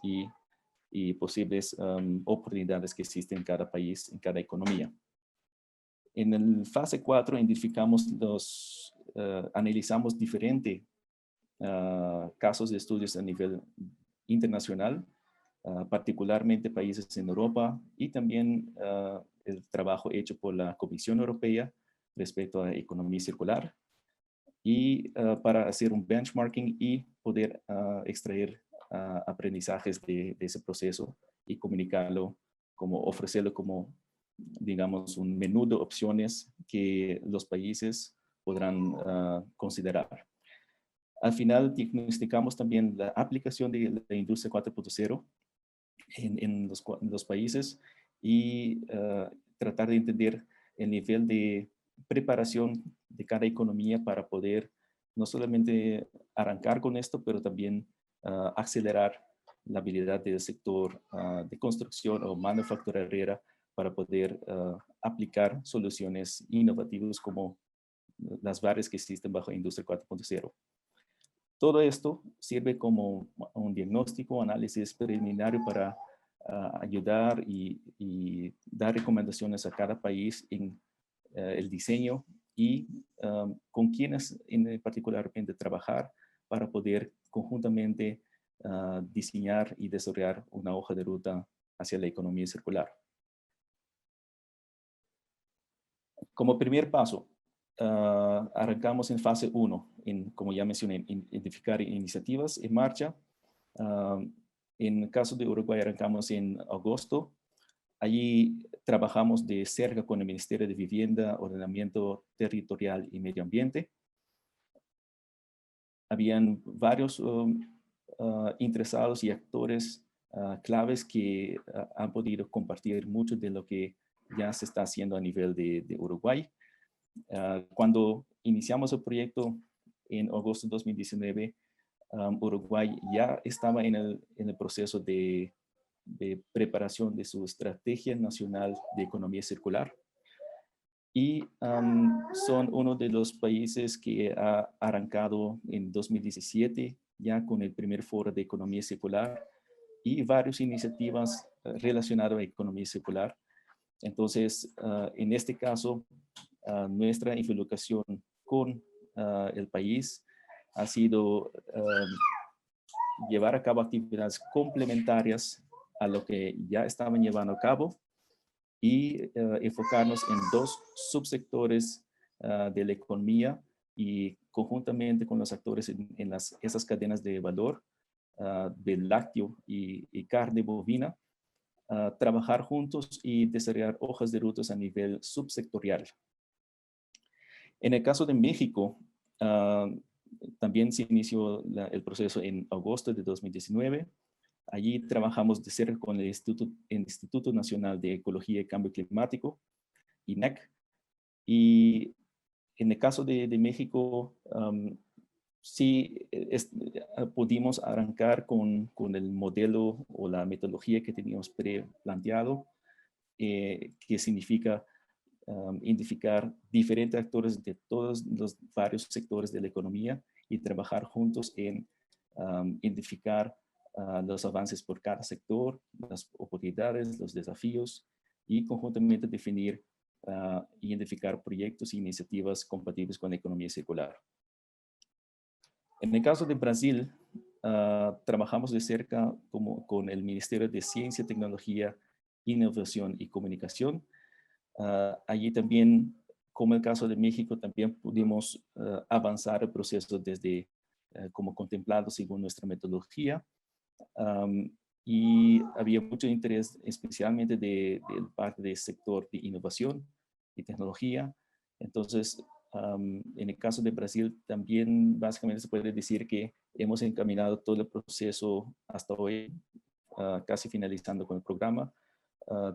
y posibles oportunidades que existen en cada país, en cada economía. En el fase 4 analizamos diferentes casos de estudios a nivel internacional, particularmente países en Europa y también el trabajo hecho por la Comisión Europea respecto a economía circular y para hacer un benchmarking y poder extraer aprendizajes de ese proceso y comunicarlo, ofrecerlo como, digamos, un menú de opciones que los países podrán considerar. Al final, diagnosticamos también la aplicación de la industria 4.0 en los países y tratar de entender el nivel de preparación de cada economía para poder no solamente arrancar con esto, pero también acelerar la habilidad del sector de construcción o manufacturera para poder aplicar soluciones innovativas como las varias que existen bajo Industria 4.0. Todo esto sirve como un diagnóstico, análisis preliminar para ayudar y dar recomendaciones a cada país en el diseño y con quienes particularmente trabajar para poder conjuntamente diseñar y desarrollar una hoja de ruta hacia la economía circular. Como primer paso, arrancamos en fase 1, como ya mencioné, identificar iniciativas en marcha. En el caso de Uruguay arrancamos en agosto. Allí trabajamos de cerca con el Ministerio de Vivienda, Ordenamiento Territorial y Medio Ambiente. Habían varios interesados y actores claves que han podido compartir mucho de lo que ya se está haciendo a nivel de Uruguay. Cuando iniciamos el proyecto en agosto de 2019, Uruguay ya estaba en el proceso de preparación de su Estrategia Nacional de Economía Circular y son uno de los países que ha arrancado en 2017 ya con el primer foro de economía circular y varias iniciativas relacionadas a economía circular. Entonces, en este caso, nuestra involucración con el país ha sido llevar a cabo actividades complementarias a lo que ya estaban llevando a cabo y enfocarnos en dos subsectores de la economía y conjuntamente con los actores en esas cadenas de valor del lácteo y carne bovina, trabajar juntos y desarrollar hojas de rutas a nivel subsectorial. En el caso de México, también se inició el proceso en agosto de 2019. Allí trabajamos de cerca con el Instituto Nacional de Ecología y Cambio Climático, INEC. Y en el caso de México, sí pudimos arrancar con el modelo o la metodología que teníamos planteado, que significa identificar diferentes actores de todos los varios sectores de la economía y trabajar juntos en identificar los avances por cada sector, las oportunidades, los desafíos y conjuntamente definir y identificar proyectos e iniciativas compatibles con la economía circular. En el caso de Brasil, trabajamos de cerca con el Ministerio de Ciencia, Tecnología, Innovación y Comunicación. Allí también, como el caso de México, también pudimos avanzar el proceso desde como contemplado según nuestra metodología. Y había mucho interés especialmente de parte del sector de innovación y tecnología. Entonces, en el caso de Brasil también básicamente se puede decir que hemos encaminado todo el proceso hasta hoy, casi finalizando con el programa,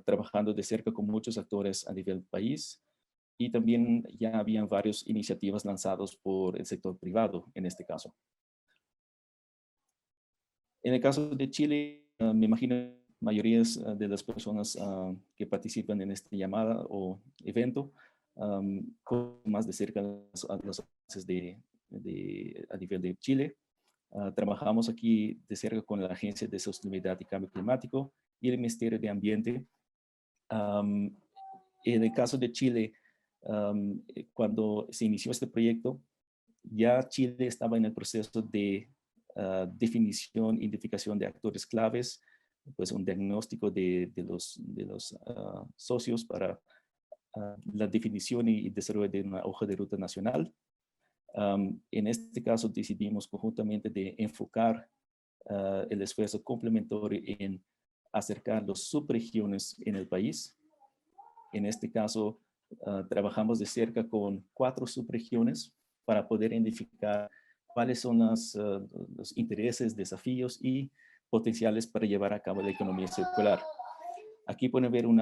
trabajando de cerca con muchos actores a nivel país y también ya habían varias iniciativas lanzadas por el sector privado en este caso. En el caso de Chile, me imagino mayorías de las personas que participan en esta llamada o evento con más de cerca los avances a nivel de Chile. Trabajamos aquí de cerca con la Agencia de Sostenibilidad y Cambio Climático y el Ministerio de Ambiente. En el caso de Chile, cuando se inició este proyecto, ya Chile estaba en el proceso de definición, identificación de actores claves, pues un diagnóstico de los socios para la definición y desarrollo de una hoja de ruta nacional. En este caso decidimos conjuntamente de enfocar el esfuerzo complementario en acercar las subregiones en el país. En este caso, trabajamos de cerca con 4 subregiones para poder identificar cuáles son los intereses, desafíos y potenciales para llevar a cabo la economía circular. Aquí pueden ver un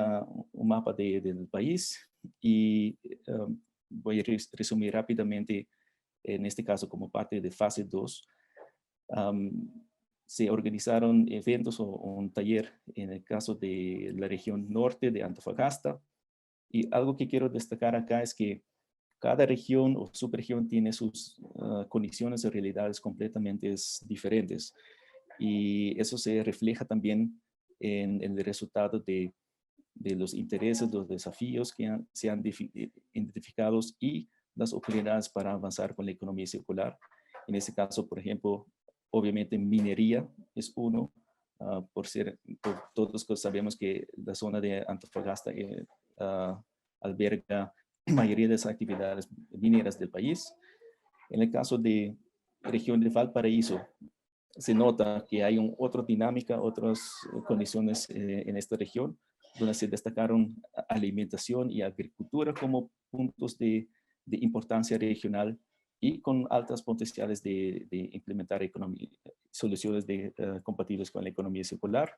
mapa del país y voy a resumir rápidamente, en este caso como parte de fase 2. Se organizaron eventos o un taller en el caso de la región norte de Antofagasta. Y algo que quiero destacar acá es que cada región o subregión tiene sus condiciones y realidades completamente diferentes. Y eso se refleja también en el resultado de los intereses, los desafíos que se han identificado y las oportunidades para avanzar con la economía circular. En este caso, por ejemplo, obviamente minería es uno, por todos sabemos que la zona de Antofagasta alberga la mayoría de las actividades mineras del país. En el caso de la región de Valparaíso, se nota que hay otra dinámica, otras condiciones en esta región, donde se destacaron alimentación y agricultura como puntos de importancia regional y con altas potenciales de implementar soluciones compatibles con la economía circular.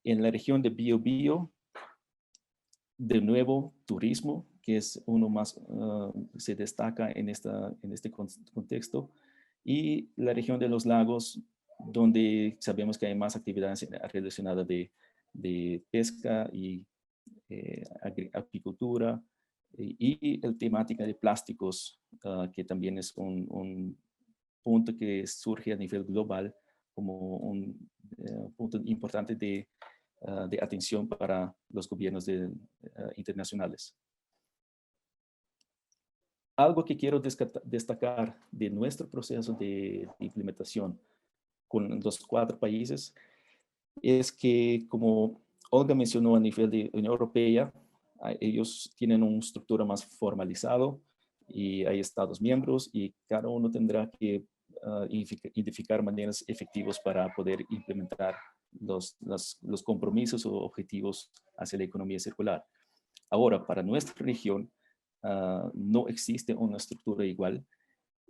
En la región de Biobío, de nuevo, turismo, que es uno más, se destaca en este contexto, y la región de los lagos, donde sabemos que hay más actividades relacionadas de pesca y apicultura, y la temática de plásticos, que también es un punto que surge a nivel global como un punto importante de atención para los gobiernos internacionales. Algo que quiero destacar de nuestro proceso de implementación con los 4 países es que, como Olga mencionó, a nivel de Unión Europea, ellos tienen una estructura más formalizada y hay Estados miembros y cada uno tendrá que identificar maneras efectivas para poder implementar los compromisos o objetivos hacia la economía circular. Ahora, para nuestra región, no existe una estructura igual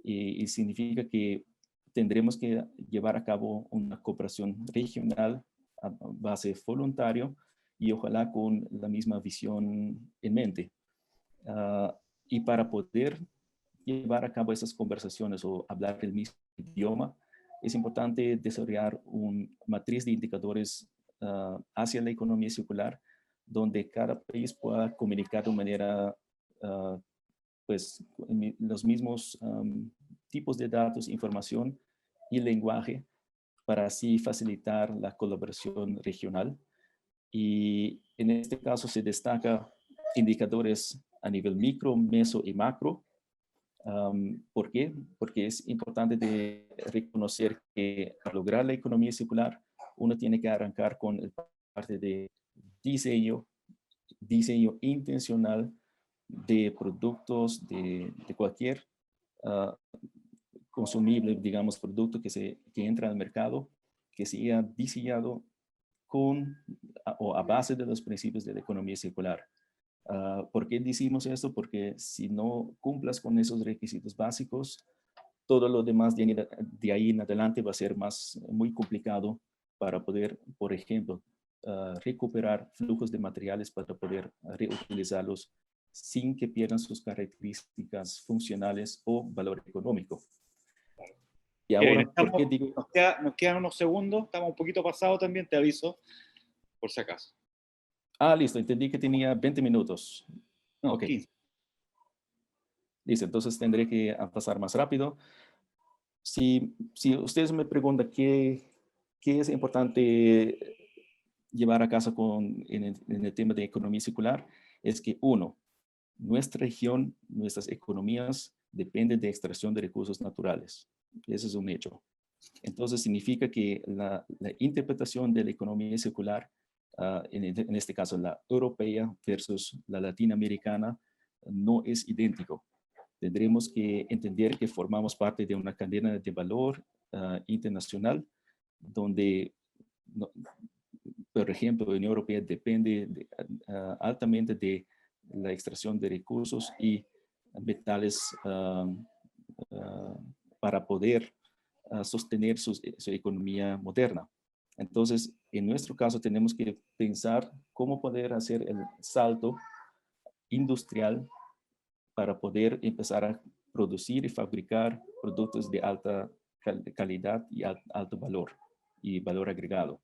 y significa que tendremos que llevar a cabo una cooperación regional a base voluntario y ojalá con la misma visión en mente. Y para poder llevar a cabo esas conversaciones o hablar el mismo idioma, es importante desarrollar una matriz de indicadores hacia la economía circular, donde cada país pueda comunicar de manera, pues, los mismos tipos de datos, información y lenguaje, para así facilitar la colaboración regional. Y en este caso se destaca indicadores a nivel micro, meso y macro. ¿Por qué? Porque es importante de reconocer que para lograr la economía circular, uno tiene que arrancar con la parte de diseño intencional de productos de cualquier consumible, digamos, producto que entra al mercado, que sea diseñado a base de los principios de la economía circular. ¿Por qué decimos esto? Porque si no cumplas con esos requisitos básicos, todo lo demás de ahí en adelante va a ser muy complicado para poder, por ejemplo, recuperar flujos de materiales para poder reutilizarlos sin que pierdan sus características funcionales o valor económico. Y Kevin, ahora, ¿por qué digo? nos quedan unos segundos, estamos un poquito pasados también, te aviso, por si acaso. Listo, entendí que tenía 20 minutos. No, Ok, 15. listo, entonces tendré que pasar más rápido. Si ustedes me preguntan qué es importante llevar a casa en el tema de economía circular, es que uno, nuestra región, nuestras economías dependen de extracción de recursos naturales. Ese es un hecho. Entonces significa que la interpretación de la economía circular, en este caso la europea versus la latinoamericana, no es idéntico. Tendremos que entender que formamos parte de una cadena de valor internacional donde, por ejemplo, la Unión Europea depende altamente de la extracción de recursos y metales para poder sostener su economía moderna. Entonces, en nuestro caso, tenemos que pensar cómo poder hacer el salto industrial para poder empezar a producir y fabricar productos de alta calidad y alto valor y valor agregado.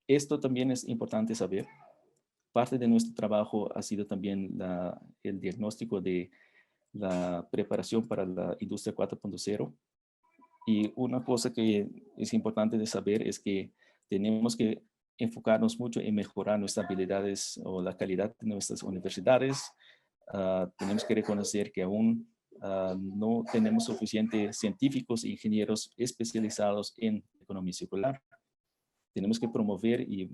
Esto también es importante saber. Parte de nuestro trabajo ha sido también el diagnóstico de la preparación para la industria 4.0. Y una cosa que es importante de saber es que tenemos que enfocarnos mucho en mejorar nuestras habilidades o la calidad de nuestras universidades. Tenemos que reconocer que aún no tenemos suficientes científicos e ingenieros especializados en economía circular. Tenemos que promover y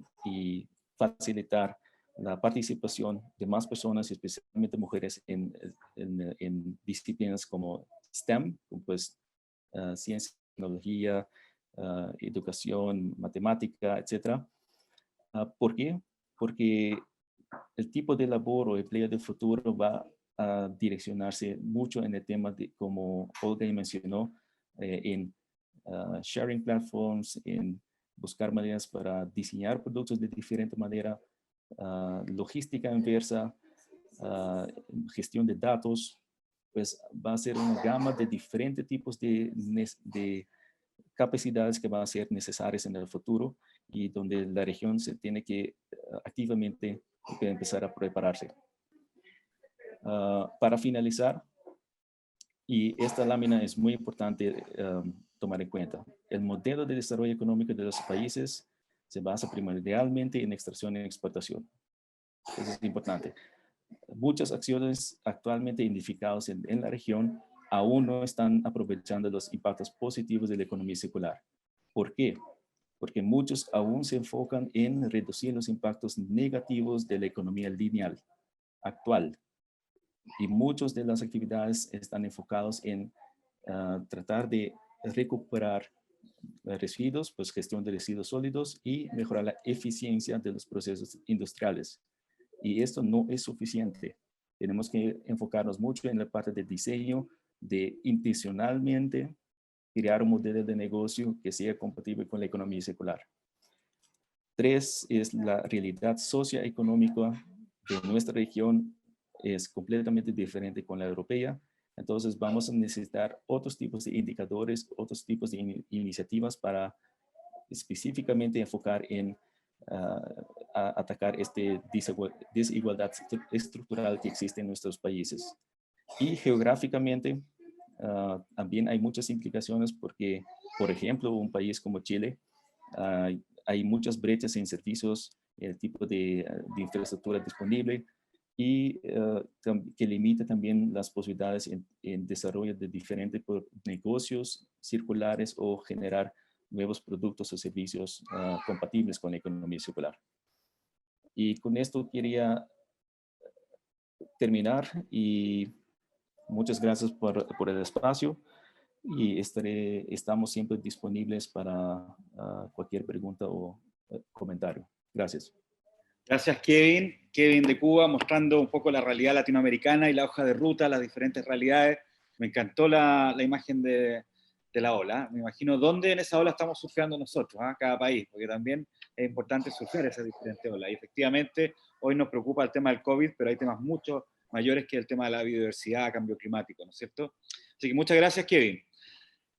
facilitar la participación de más personas, especialmente mujeres, en disciplinas como STEM, pues ciencia, tecnología, educación, matemática, etc. ¿Por qué? Porque el tipo de labor o empleo del futuro va a direccionarse mucho en el tema de, como Olga mencionó, en sharing platforms, en buscar maneras para diseñar productos de diferente manera, logística inversa, gestión de datos, pues va a ser una gama de diferentes tipos de capacidades que van a ser necesarias en el futuro y donde la región se tiene que activamente empezar a prepararse. Para finalizar, y esta lámina es muy importante tomar en cuenta, el modelo de desarrollo económico de los países se basa primordialmente en extracción y exportación. Eso es importante. Muchas acciones actualmente identificadas en la región aún no están aprovechando los impactos positivos de la economía circular. ¿Por qué? Porque muchos aún se enfocan en reducir los impactos negativos de la economía lineal actual. Y muchas de las actividades están enfocadas en tratar de recuperar residuos, pues gestión de residuos sólidos y mejorar la eficiencia de los procesos industriales. Y esto no es suficiente. Tenemos que enfocarnos mucho en la parte de diseño, de intencionalmente crear un modelo de negocio que sea compatible con la economía circular. 3 es la realidad socioeconómica de nuestra región es completamente diferente con la europea. Entonces vamos a necesitar otros tipos de indicadores, otros tipos de iniciativas para específicamente enfocar en atacar esta desigualdad estructural que existe en nuestros países. Y geográficamente también hay muchas implicaciones porque, por ejemplo, un país como Chile, hay muchas brechas en servicios, el tipo de infraestructura disponible y que limita también las posibilidades en desarrollo de diferentes negocios circulares o generar nuevos productos o servicios compatibles con la economía circular. Y con esto quería terminar y muchas gracias por el espacio y estamos siempre disponibles para cualquier pregunta o comentario. Gracias. Gracias, Kevin. Kevin de Cuba, mostrando un poco la realidad latinoamericana y la hoja de ruta, las diferentes realidades. Me encantó la imagen de la ola. Me imagino dónde en esa ola estamos surfeando nosotros, cada país, porque también es importante surfear esas diferentes olas. Y efectivamente, hoy nos preocupa el tema del COVID, pero hay temas mucho mayores que el tema de la biodiversidad, cambio climático, ¿no es cierto? Así que muchas gracias, Kevin.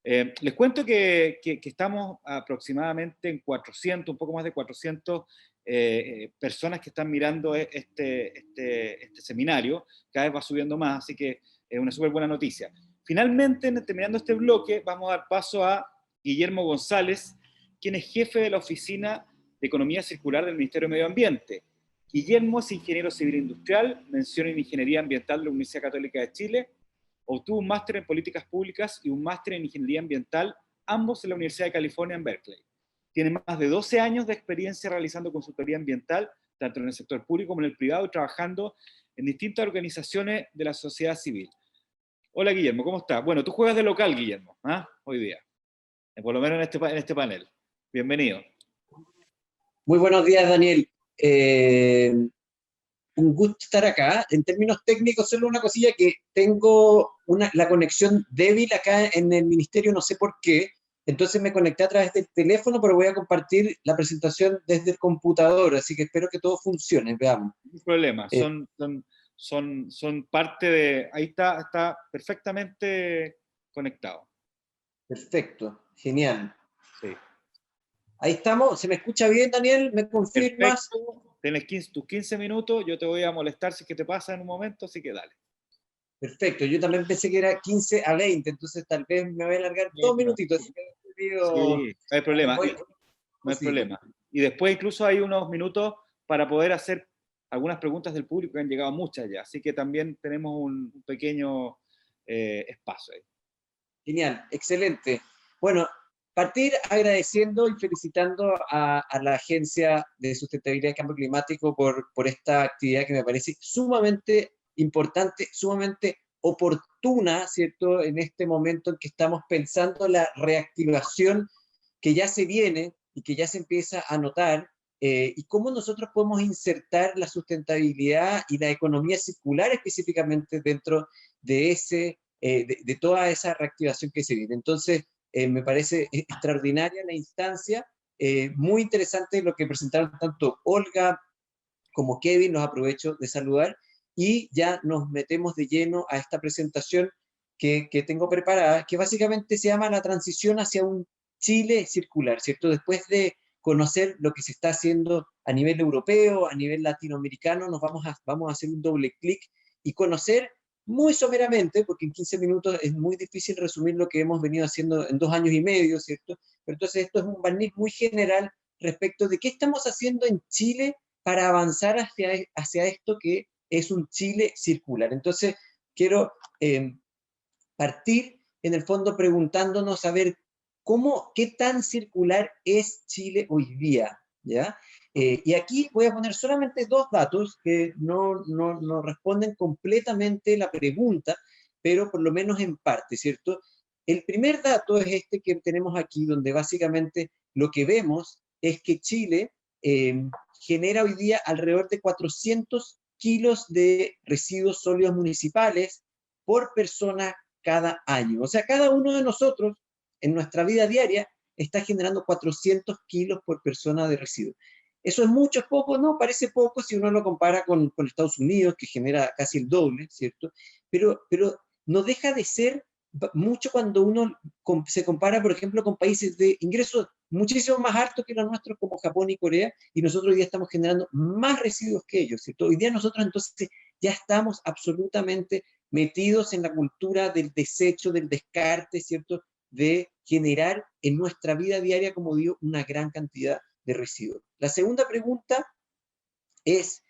Les cuento que estamos aproximadamente en 400, un poco más de 400 personas que están mirando este seminario. Cada vez va subiendo más, así que es una súper buena noticia. Finalmente, terminando este bloque, vamos a dar paso a Guillermo González, quien es jefe de la Oficina de Economía Circular del Ministerio de Medio Ambiente. Guillermo es ingeniero civil industrial, mención en Ingeniería Ambiental de la Universidad Católica de Chile, obtuvo un máster en Políticas Públicas y un máster en Ingeniería Ambiental, ambos en la Universidad de California en Berkeley. Tiene más de 12 años de experiencia realizando consultoría ambiental, tanto en el sector público como en el privado, y trabajando en distintas organizaciones de la sociedad civil. Hola, Guillermo, ¿cómo estás? Bueno, tú juegas de local, Guillermo, hoy día, por lo menos en este panel. Bienvenido. Muy buenos días, Daniel. Un gusto estar acá. En términos técnicos, solo una cosilla, que tengo la conexión débil acá en el ministerio, no sé por qué. Entonces me conecté a través del teléfono, pero voy a compartir la presentación desde el computador, así que espero que todo funcione. Veamos. No hay problema, son parte de... Ahí está perfectamente conectado. Perfecto, genial. Sí. Ahí estamos. ¿Se me escucha bien, Daniel? ¿Me confirmas? Perfecto. Tienes tus 15 minutos, yo te voy a molestar si es que te pasa en un momento, así que dale. Perfecto, yo también pensé que era 15 a 20, entonces tal vez me voy a alargar 2 minutitos. Sí, no hay problema, no hay problema. Y después incluso hay unos minutos para poder hacer algunas preguntas del público, que han llegado muchas ya, así que también tenemos un pequeño espacio ahí. Genial, excelente. Bueno, partir agradeciendo y felicitando a la Agencia de Sustentabilidad y Cambio Climático por esta actividad que me parece sumamente importante, sumamente oportuna, ¿cierto? En este momento en que estamos pensando la reactivación que ya se viene y que ya se empieza a notar, y cómo nosotros podemos insertar la sustentabilidad y la economía circular específicamente dentro de de toda esa reactivación que se viene. Entonces, me parece extraordinaria la instancia, muy interesante lo que presentaron tanto Olga como Kevin, los aprovecho de saludar, y ya nos metemos de lleno a esta presentación que tengo preparada, que básicamente se llama la transición hacia un Chile circular, ¿cierto? Después de conocer lo que se está haciendo a nivel europeo, a nivel latinoamericano, vamos a hacer un doble clic y conocer muy someramente, porque en 15 minutos es muy difícil resumir lo que hemos venido haciendo en 2 años y medio, ¿cierto? Pero entonces esto es un barniz muy general respecto de qué estamos haciendo en Chile para avanzar hacia esto que es un Chile circular. Entonces, quiero partir en el fondo preguntándonos a ver qué tan circular es Chile hoy día, ¿ya? Y aquí voy a poner solamente 2 datos que no responden completamente la pregunta, pero por lo menos en parte, ¿cierto? El primer dato es este que tenemos aquí, donde básicamente lo que vemos es que Chile genera hoy día alrededor de 400 kilos de residuos sólidos municipales por persona cada año. O sea, cada uno de nosotros en nuestra vida diaria está generando 400 kilos por persona de residuos. ¿Eso es mucho, es poco? No, parece poco si uno lo compara con Estados Unidos, que genera casi el doble, ¿cierto? Pero no deja de ser mucho cuando uno se compara, por ejemplo, con países de ingresos muchísimo más altos que los nuestros, como Japón y Corea, y nosotros hoy día estamos generando más residuos que ellos, ¿cierto? Hoy día nosotros entonces ya estamos absolutamente metidos en la cultura del desecho, del descarte, ¿cierto? De generar en nuestra vida diaria, como digo, una gran cantidad de residuos. La segunda pregunta es,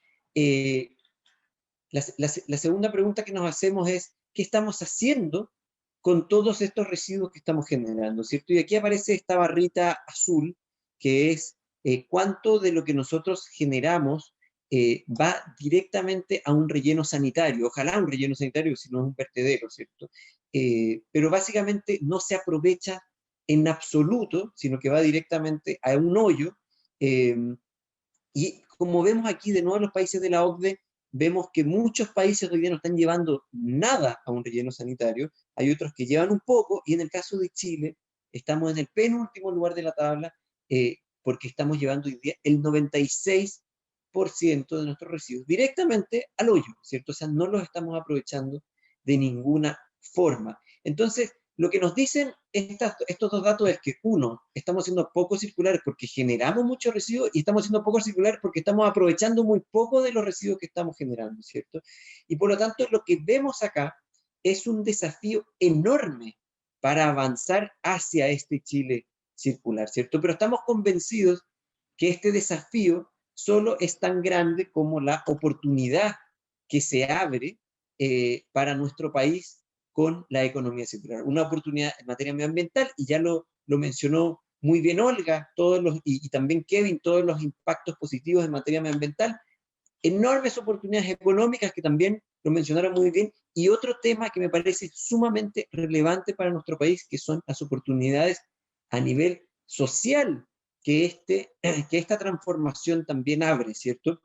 la segunda pregunta que nos hacemos es, ¿qué estamos haciendo con todos estos residuos que estamos generando, ¿cierto? Y aquí aparece esta barrita azul, que es cuánto de lo que nosotros generamos va directamente a un relleno sanitario, ojalá un relleno sanitario, si no es un vertedero, ¿cierto? Pero básicamente no se aprovecha en absoluto, sino que va directamente a un hoyo, y como vemos aquí de nuevo en los países de la OCDE, vemos que muchos países hoy día no están llevando nada a un relleno sanitario, hay otros que llevan un poco, y en el caso de Chile, estamos en el penúltimo lugar de la tabla, porque estamos llevando hoy día el 96% de nuestros residuos directamente al hoyo, ¿cierto? O sea, no los estamos aprovechando de ninguna forma. Entonces, lo que nos dicen estos dos datos es que, uno, estamos siendo poco circulares porque generamos muchos residuos y estamos siendo poco circulares porque estamos aprovechando muy poco de los residuos que estamos generando, ¿cierto? Y por lo tanto, lo que vemos acá es un desafío enorme para avanzar hacia este Chile circular, ¿cierto? Pero estamos convencidos que este desafío solo es tan grande como la oportunidad que se abre para nuestro país con la economía circular. Una oportunidad en materia medioambiental, y ya lo mencionó muy bien Olga, y también Kevin, todos los impactos positivos en materia medioambiental, enormes oportunidades económicas que también lo mencionaron muy bien, y otro tema que me parece sumamente relevante para nuestro país, que son las oportunidades a nivel social que esta transformación también abre, ¿cierto?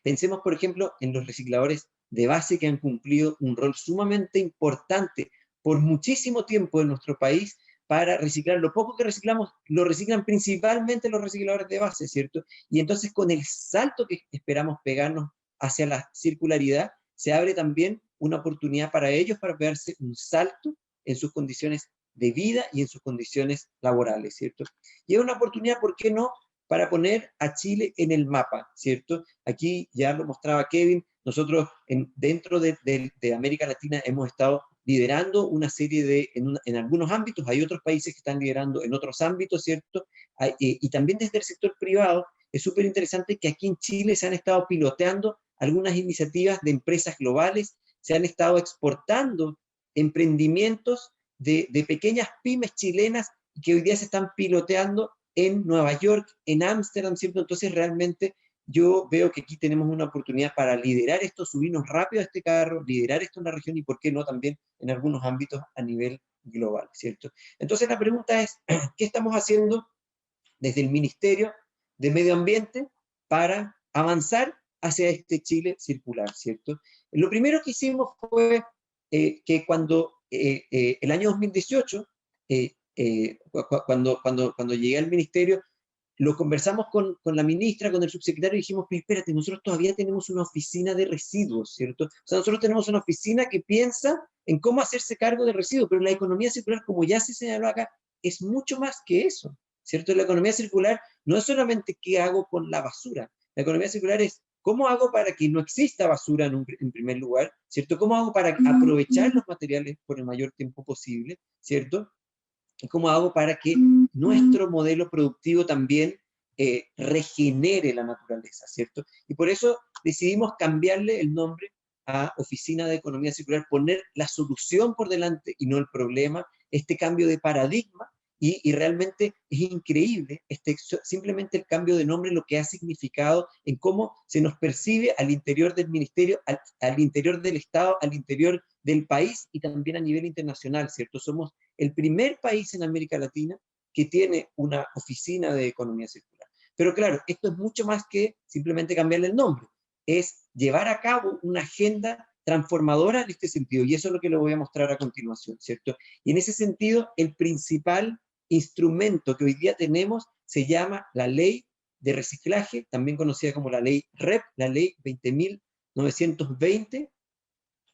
Pensemos, por ejemplo, en los recicladores de base que han cumplido un rol sumamente importante por muchísimo tiempo en nuestro país para reciclar. Lo poco que reciclamos, lo reciclan principalmente los recicladores de base, ¿cierto? Y entonces con el salto que esperamos pegarnos hacia la circularidad, se abre también una oportunidad para ellos para pegarse un salto en sus condiciones de vida y en sus condiciones laborales, ¿cierto? Y es una oportunidad, ¿por qué no?, para poner a Chile en el mapa, ¿cierto? Aquí ya lo mostraba Kevin, nosotros dentro de América Latina hemos estado liderando una serie en algunos ámbitos, hay otros países que están liderando en otros ámbitos, ¿cierto? Y también desde el sector privado, es súper interesante que aquí en Chile se han estado piloteando algunas iniciativas de empresas globales, se han estado exportando emprendimientos de pequeñas pymes chilenas que hoy día se están piloteando en Nueva York, en Ámsterdam, ¿cierto? Entonces realmente yo veo que aquí tenemos una oportunidad para liderar esto, subirnos rápido a este carro, liderar esto en la región y por qué no también en algunos ámbitos a nivel global, ¿cierto? Entonces la pregunta es, ¿qué estamos haciendo desde el Ministerio de Medio Ambiente para avanzar hacia este Chile circular, ¿cierto? Lo primero que hicimos fue que cuando el año 2018, cuando llegué al ministerio, lo conversamos con la ministra, con el subsecretario, y dijimos, pero espérate, nosotros todavía tenemos una oficina de residuos, ¿cierto? O sea, nosotros tenemos una oficina que piensa en cómo hacerse cargo de residuos, pero la economía circular, como ya se señaló acá, es mucho más que eso, ¿cierto? La economía circular no es solamente qué hago con la basura, la economía circular es cómo hago para que no exista basura en primer lugar, ¿cierto? ¿Cómo hago para aprovechar los materiales por el mayor tiempo posible, ¿cierto? ¿Y cómo hago para que nuestro modelo productivo también regenere la naturaleza, ¿cierto? Y por eso decidimos cambiarle el nombre a Oficina de Economía Circular, poner la solución por delante y no el problema, este cambio de paradigma, y realmente es increíble simplemente el cambio de nombre, lo que ha significado en cómo se nos percibe al interior del ministerio, al interior del Estado, al interior del país y también a nivel internacional, ¿cierto? Somos el primer país en América Latina que tiene una oficina de economía circular. Pero claro, esto es mucho más que simplemente cambiarle el nombre, es llevar a cabo una agenda transformadora en este sentido, y eso es lo que le voy a mostrar a continuación, ¿cierto? Y en ese sentido, el principal instrumento que hoy día tenemos se llama la Ley de Reciclaje, también conocida como la Ley REP, la Ley 20.920,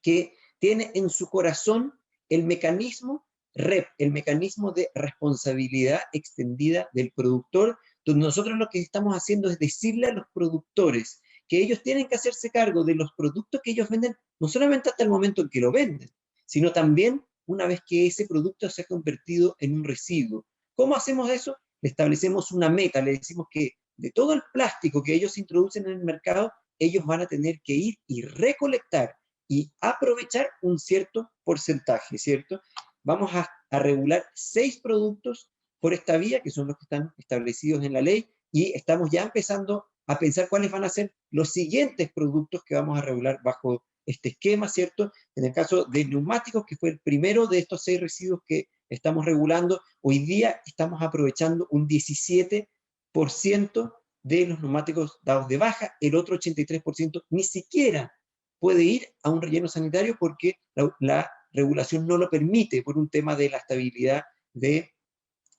que tiene en su corazón el mecanismo REP, el mecanismo de responsabilidad extendida del productor, donde nosotros lo que estamos haciendo es decirle a los productores que ellos tienen que hacerse cargo de los productos que ellos venden, no solamente hasta el momento en que lo venden, sino también una vez que ese producto se ha convertido en un residuo. ¿Cómo hacemos eso? Le establecemos una meta, le decimos que de todo el plástico que ellos introducen en el mercado, ellos van a tener que ir y recolectar y aprovechar un cierto porcentaje, ¿cierto? Vamos a regular 6 productos por esta vía, que son los que están establecidos en la ley, y estamos ya empezando a pensar cuáles van a ser los siguientes productos que vamos a regular bajo este esquema, ¿cierto? En el caso de neumáticos, que fue el primero de estos 6 residuos que estamos regulando, hoy día estamos aprovechando un 17% de los neumáticos dados de baja, el otro 83% ni siquiera puede ir a un relleno sanitario porque la regulación no lo permite por un tema de la estabilidad de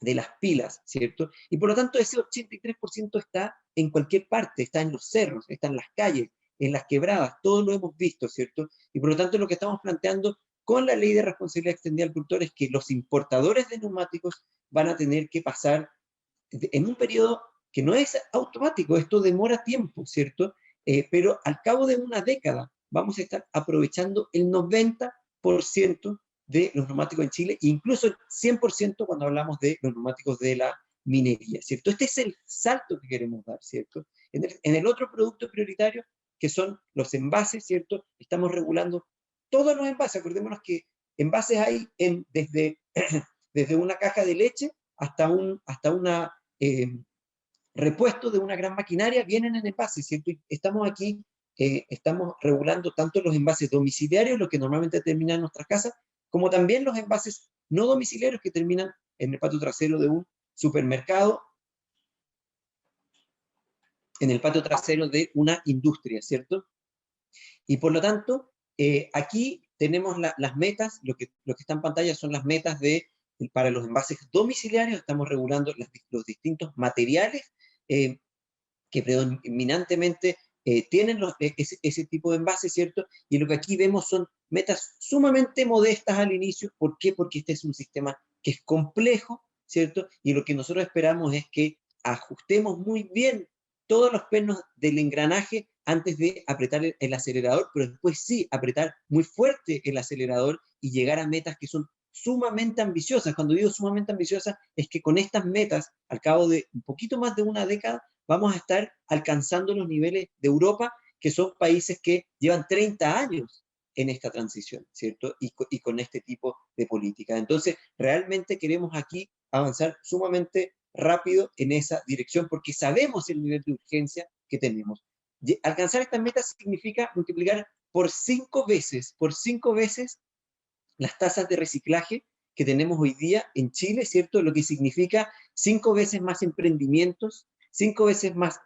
las pilas, ¿cierto? Y por lo tanto ese 83% está en cualquier parte, está en los cerros, está en las calles, en las quebradas, todo lo hemos visto, ¿cierto? Y por lo tanto lo que estamos planteando con la ley de responsabilidad extendida al productor es que los importadores de neumáticos van a tener que pasar en un periodo que no es automático, esto demora tiempo, ¿cierto? Pero al cabo de una década vamos a estar aprovechando el 90% de los neumáticos en Chile, incluso el 100% cuando hablamos de los neumáticos de la minería, ¿cierto? Este es el salto que queremos dar, ¿cierto? En el otro producto prioritario, que son los envases, ¿cierto? Estamos regulando todos los envases. Acordémonos que envases hay desde una caja de leche hasta un repuesto de una gran maquinaria, vienen en envases, ¿cierto? Y estamos aquí, estamos regulando tanto los envases domiciliarios, los que normalmente terminan en nuestras casas, como también los envases no domiciliarios que terminan en el patio trasero de un supermercado, en el patio trasero de una industria, ¿cierto? Y por lo tanto, aquí tenemos las metas, lo que está en pantalla son las metas para los envases domiciliarios, estamos regulando los distintos materiales que predominantemente tienen ese tipo de envases, ¿cierto? Y lo que aquí vemos son metas sumamente modestas al inicio. ¿Por qué? Porque este es un sistema que es complejo, ¿cierto? Y lo que nosotros esperamos es que ajustemos muy bien todos los pernos del engranaje antes de apretar el acelerador, pero después sí, apretar muy fuerte el acelerador y llegar a metas que son sumamente ambiciosas. Cuando digo sumamente ambiciosas, es que con estas metas, al cabo de un poquito más de una década, vamos a estar alcanzando los niveles de Europa, que son países que llevan 30 años en esta transición, ¿cierto? Y con este tipo de política. Entonces, realmente queremos aquí avanzar sumamente rápido en esa dirección, porque sabemos el nivel de urgencia que tenemos. Alcanzar estas metas significa multiplicar por 5 veces las tasas de reciclaje que tenemos hoy día en Chile, ¿cierto? Lo que significa 5 veces más emprendimientos, 5 veces más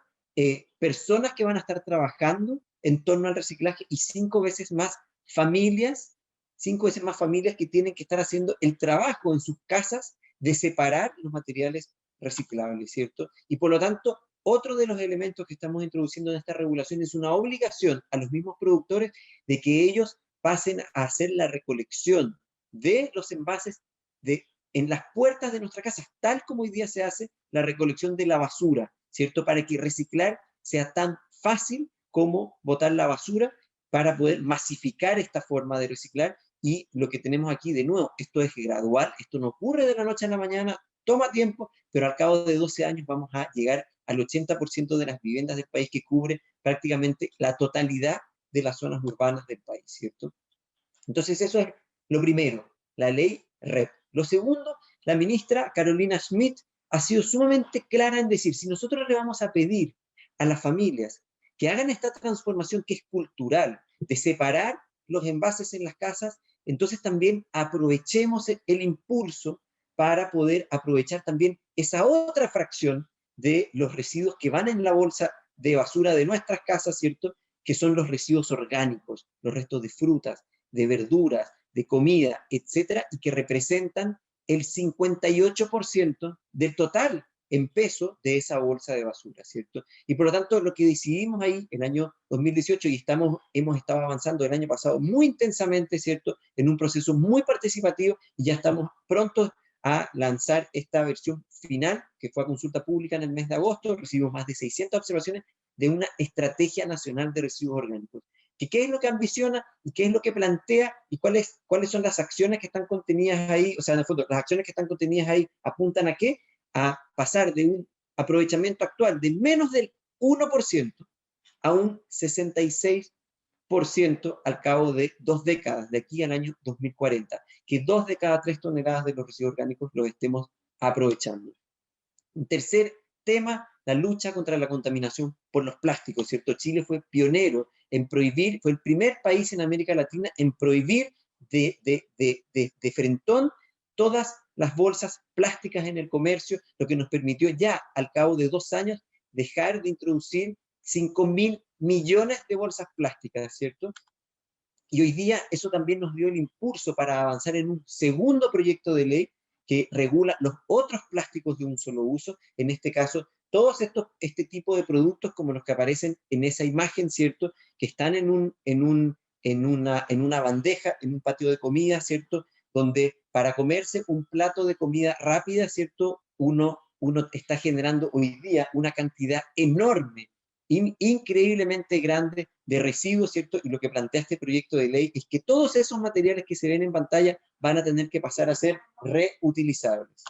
personas que van a estar trabajando en torno al reciclaje y 5 veces más familias, 5 veces más familias que tienen que estar haciendo el trabajo en sus casas de separar los materiales reciclables, ¿cierto? Y por lo tanto, otro de los elementos que estamos introduciendo en esta regulación es una obligación a los mismos productores de que ellos pasen a hacer la recolección de los envases en las puertas de nuestra casa, tal como hoy día se hace la recolección de la basura, ¿cierto? Para que reciclar sea tan fácil como botar la basura, para poder masificar esta forma de reciclar. Y lo que tenemos aquí, de nuevo, esto es gradual, esto no ocurre de la noche a la mañana, toma tiempo, pero al cabo de 12 años vamos a llegar al 80% de las viviendas del país, que cubre prácticamente la totalidad de las zonas urbanas del país, ¿cierto? Entonces eso es lo primero, la ley REP. Lo segundo, la ministra Carolina Schmidt ha sido sumamente clara en decir, si nosotros le vamos a pedir a las familias que hagan esta transformación que es cultural, de separar los envases en las casas, entonces también aprovechemos el impulso para poder aprovechar también esa otra fracción de los residuos que van en la bolsa de basura de nuestras casas, ¿cierto? Que son los residuos orgánicos, los restos de frutas, de verduras, de comida, etcétera, y que representan el 58% del total en peso de esa bolsa de basura, ¿cierto? Y por lo tanto, lo que decidimos ahí el año 2018, y hemos estado avanzando el año pasado muy intensamente, ¿cierto? En un proceso muy participativo, y ya estamos prontos a lanzar esta versión final, que fue a consulta pública en el mes de agosto. Recibimos más de 600 observaciones de una estrategia nacional de residuos orgánicos. ¿Qué es lo que ambiciona y qué es lo que plantea y cuáles son las acciones que están contenidas ahí? O sea, en el fondo, las acciones que están contenidas ahí apuntan ¿a qué? A pasar de un aprovechamiento actual de menos del 1% a un 66% al cabo de 2 décadas, de aquí al año 2040, que 2 de cada 3 toneladas de los residuos orgánicos los estemos aprovechando. Un tercer tema, la lucha contra la contaminación por los plásticos, ¿cierto? Chile fue pionero en prohibir, fue el primer país en América Latina en prohibir de frentón todas las bolsas plásticas en el comercio, lo que nos permitió ya, al cabo de 2 años, dejar de introducir 5.000 millones de bolsas plásticas, ¿cierto? Y hoy día eso también nos dio el impulso para avanzar en un segundo proyecto de ley que regula los otros plásticos de un solo uso, en este caso todos este tipo de productos como los que aparecen en esa imagen, ¿cierto? Que están en una bandeja, en un patio de comida, ¿cierto? Donde para comerse un plato de comida rápida, ¿cierto? Uno está generando hoy día una cantidad enorme, increíblemente grande de residuos, ¿cierto? Y lo que plantea este proyecto de ley es que todos esos materiales que se ven en pantalla van a tener que pasar a ser reutilizables.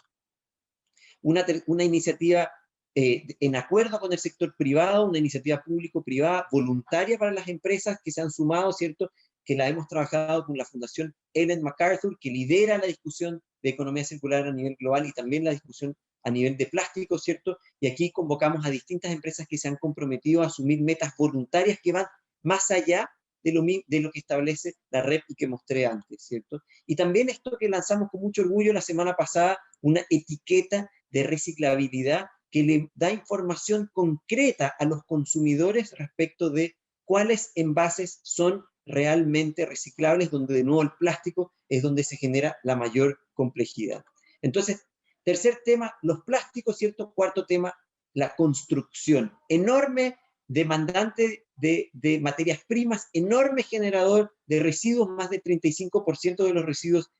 Una iniciativa en acuerdo con el sector privado, una iniciativa público-privada voluntaria para las empresas que se han sumado, ¿cierto? Que la hemos trabajado con la Fundación Ellen MacArthur, que lidera la discusión de economía circular a nivel global y también la discusión a nivel de plástico, ¿cierto? Y aquí convocamos a distintas empresas que se han comprometido a asumir metas voluntarias que van más allá de lo que establece la REP y que mostré antes, ¿cierto? Y también esto que lanzamos con mucho orgullo la semana pasada, una etiqueta de reciclabilidad que le da información concreta a los consumidores respecto de cuáles envases son realmente reciclables, donde de nuevo el plástico es donde se genera la mayor complejidad. Entonces, tercer tema, los plásticos, ¿cierto? Cuarto tema, la construcción. Enorme demandante de materias primas, enorme generador de residuos, más de 35% de los residuos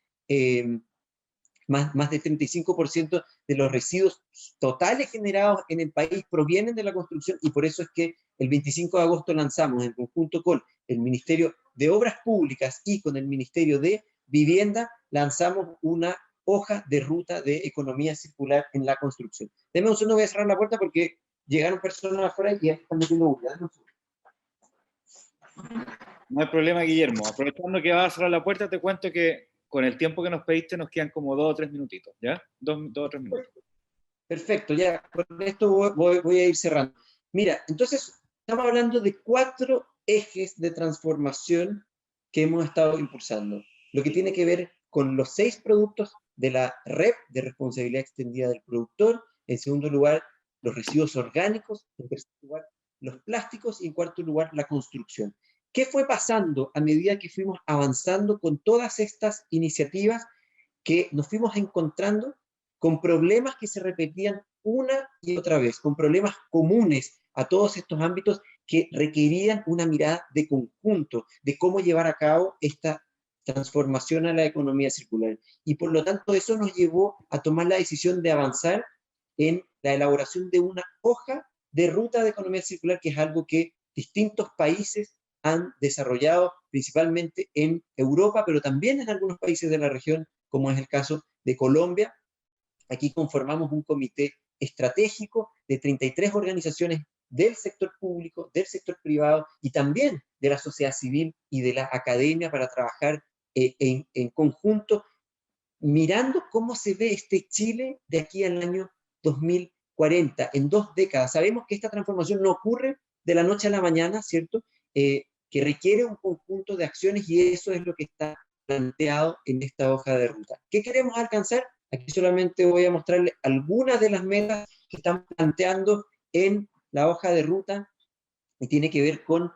más de 35% de los residuos totales generados en el país provienen de la construcción, y por eso es que el 25 de agosto lanzamos en conjunto con el Ministerio de Obras Públicas y con el Ministerio de Vivienda, lanzamos una hoja de ruta de economía circular en la construcción. Deme un segundo, voy a cerrar la puerta porque llegaron personas afuera y ya están metiendo bulla. No hay problema, Guillermo. Aprovechando que vas a cerrar la puerta, te cuento que con el tiempo que nos pediste nos quedan como 2 o 3 minutitos, ¿ya? 2 o 3 minutos. Perfecto, ya con esto voy a ir cerrando. Mira, entonces estamos hablando de 4 ejes de transformación que hemos estado impulsando. Lo que tiene que ver con los 6 productos de la REP, de responsabilidad extendida del productor. En segundo lugar, los residuos orgánicos. En tercer lugar, los plásticos. Y en cuarto lugar, la construcción. ¿Qué fue pasando a medida que fuimos avanzando con todas estas iniciativas? Que nos fuimos encontrando con problemas que se repetían una y otra vez, con problemas comunes a todos estos ámbitos que requerían una mirada de conjunto, de cómo llevar a cabo esta transformación a la economía circular. Y por lo tanto eso nos llevó a tomar la decisión de avanzar en la elaboración de una hoja de ruta de economía circular, que es algo que distintos países han desarrollado, principalmente en Europa, pero también en algunos países de la región, como es el caso de Colombia. Aquí conformamos un comité estratégico de 33 organizaciones del sector público, del sector privado y también de la sociedad civil y de la academia para trabajar en conjunto, mirando cómo se ve este Chile de aquí al año 2040, en 2 décadas. Sabemos que esta transformación no ocurre de la noche a la mañana, ¿cierto? Que requiere un conjunto de acciones, y eso es lo que está planteado en esta hoja de ruta. ¿Qué queremos alcanzar? Aquí solamente voy a mostrarles algunas de las metas que están planteando en la hoja de ruta, y tiene que ver con,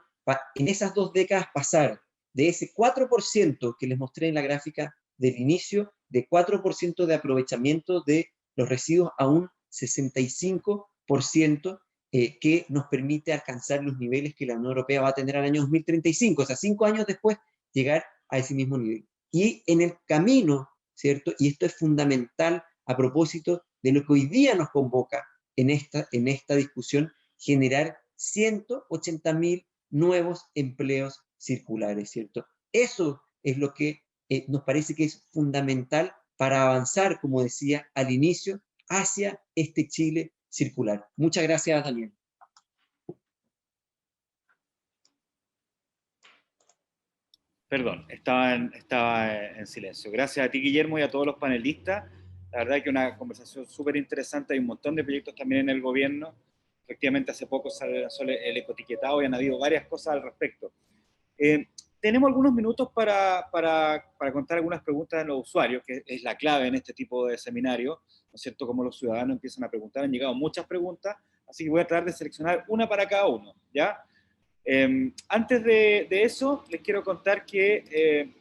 en esas 2 décadas, pasar de ese 4% que les mostré en la gráfica del inicio, de 4% de aprovechamiento de los residuos, a un 65%, que nos permite alcanzar los niveles que la Unión Europea va a tener al año 2035, o sea, 5 años después, llegar a ese mismo nivel. Y en el camino, ¿cierto? Y esto es fundamental a propósito de lo que hoy día nos convoca en esta discusión, generar 180.000 nuevos empleos circulares, ¿cierto? Eso es lo que nos parece que es fundamental para avanzar, como decía al inicio, hacia este Chile circular. Muchas gracias, Daniel. Perdón, estaba en silencio. Gracias a ti, Guillermo, y a todos los panelistas. La verdad que una conversación súper interesante. Hay un montón de proyectos también en el gobierno. Efectivamente, hace poco salió el ecoetiquetado y han habido varias cosas al respecto. Tenemos algunos minutos para contar algunas preguntas de los usuarios, que es la clave en este tipo de seminario, ¿no es cierto? Como los ciudadanos empiezan a preguntar, han llegado muchas preguntas, así que voy a tratar de seleccionar una para cada uno, ¿ya? Antes de eso, les quiero contar que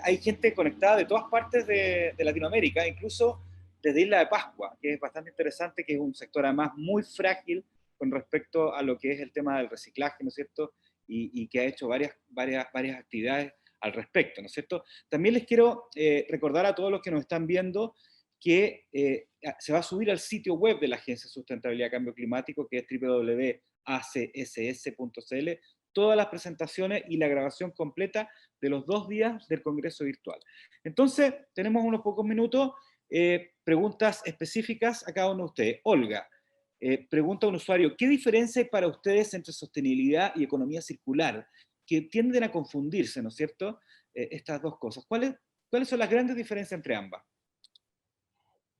hay gente conectada de todas partes de Latinoamérica, incluso desde Isla de Pascua, que es bastante interesante, que es un sector además muy frágil con respecto a lo que es el tema del reciclaje, ¿no es cierto? Y que ha hecho varias actividades al respecto, ¿no es cierto? También les quiero recordar a todos los que nos están viendo que se va a subir al sitio web de la Agencia de Sustentabilidad y Cambio Climático, que es www.acss.cl, todas las presentaciones y la grabación completa de los 2 días del Congreso Virtual. Entonces, tenemos unos pocos minutos, preguntas específicas a cada uno de ustedes. Olga, pregunta a un usuario, ¿qué diferencia hay para ustedes entre sostenibilidad y economía circular? Que tienden a confundirse, ¿no es cierto? Estas dos cosas. ¿Cuáles son las grandes diferencias entre ambas?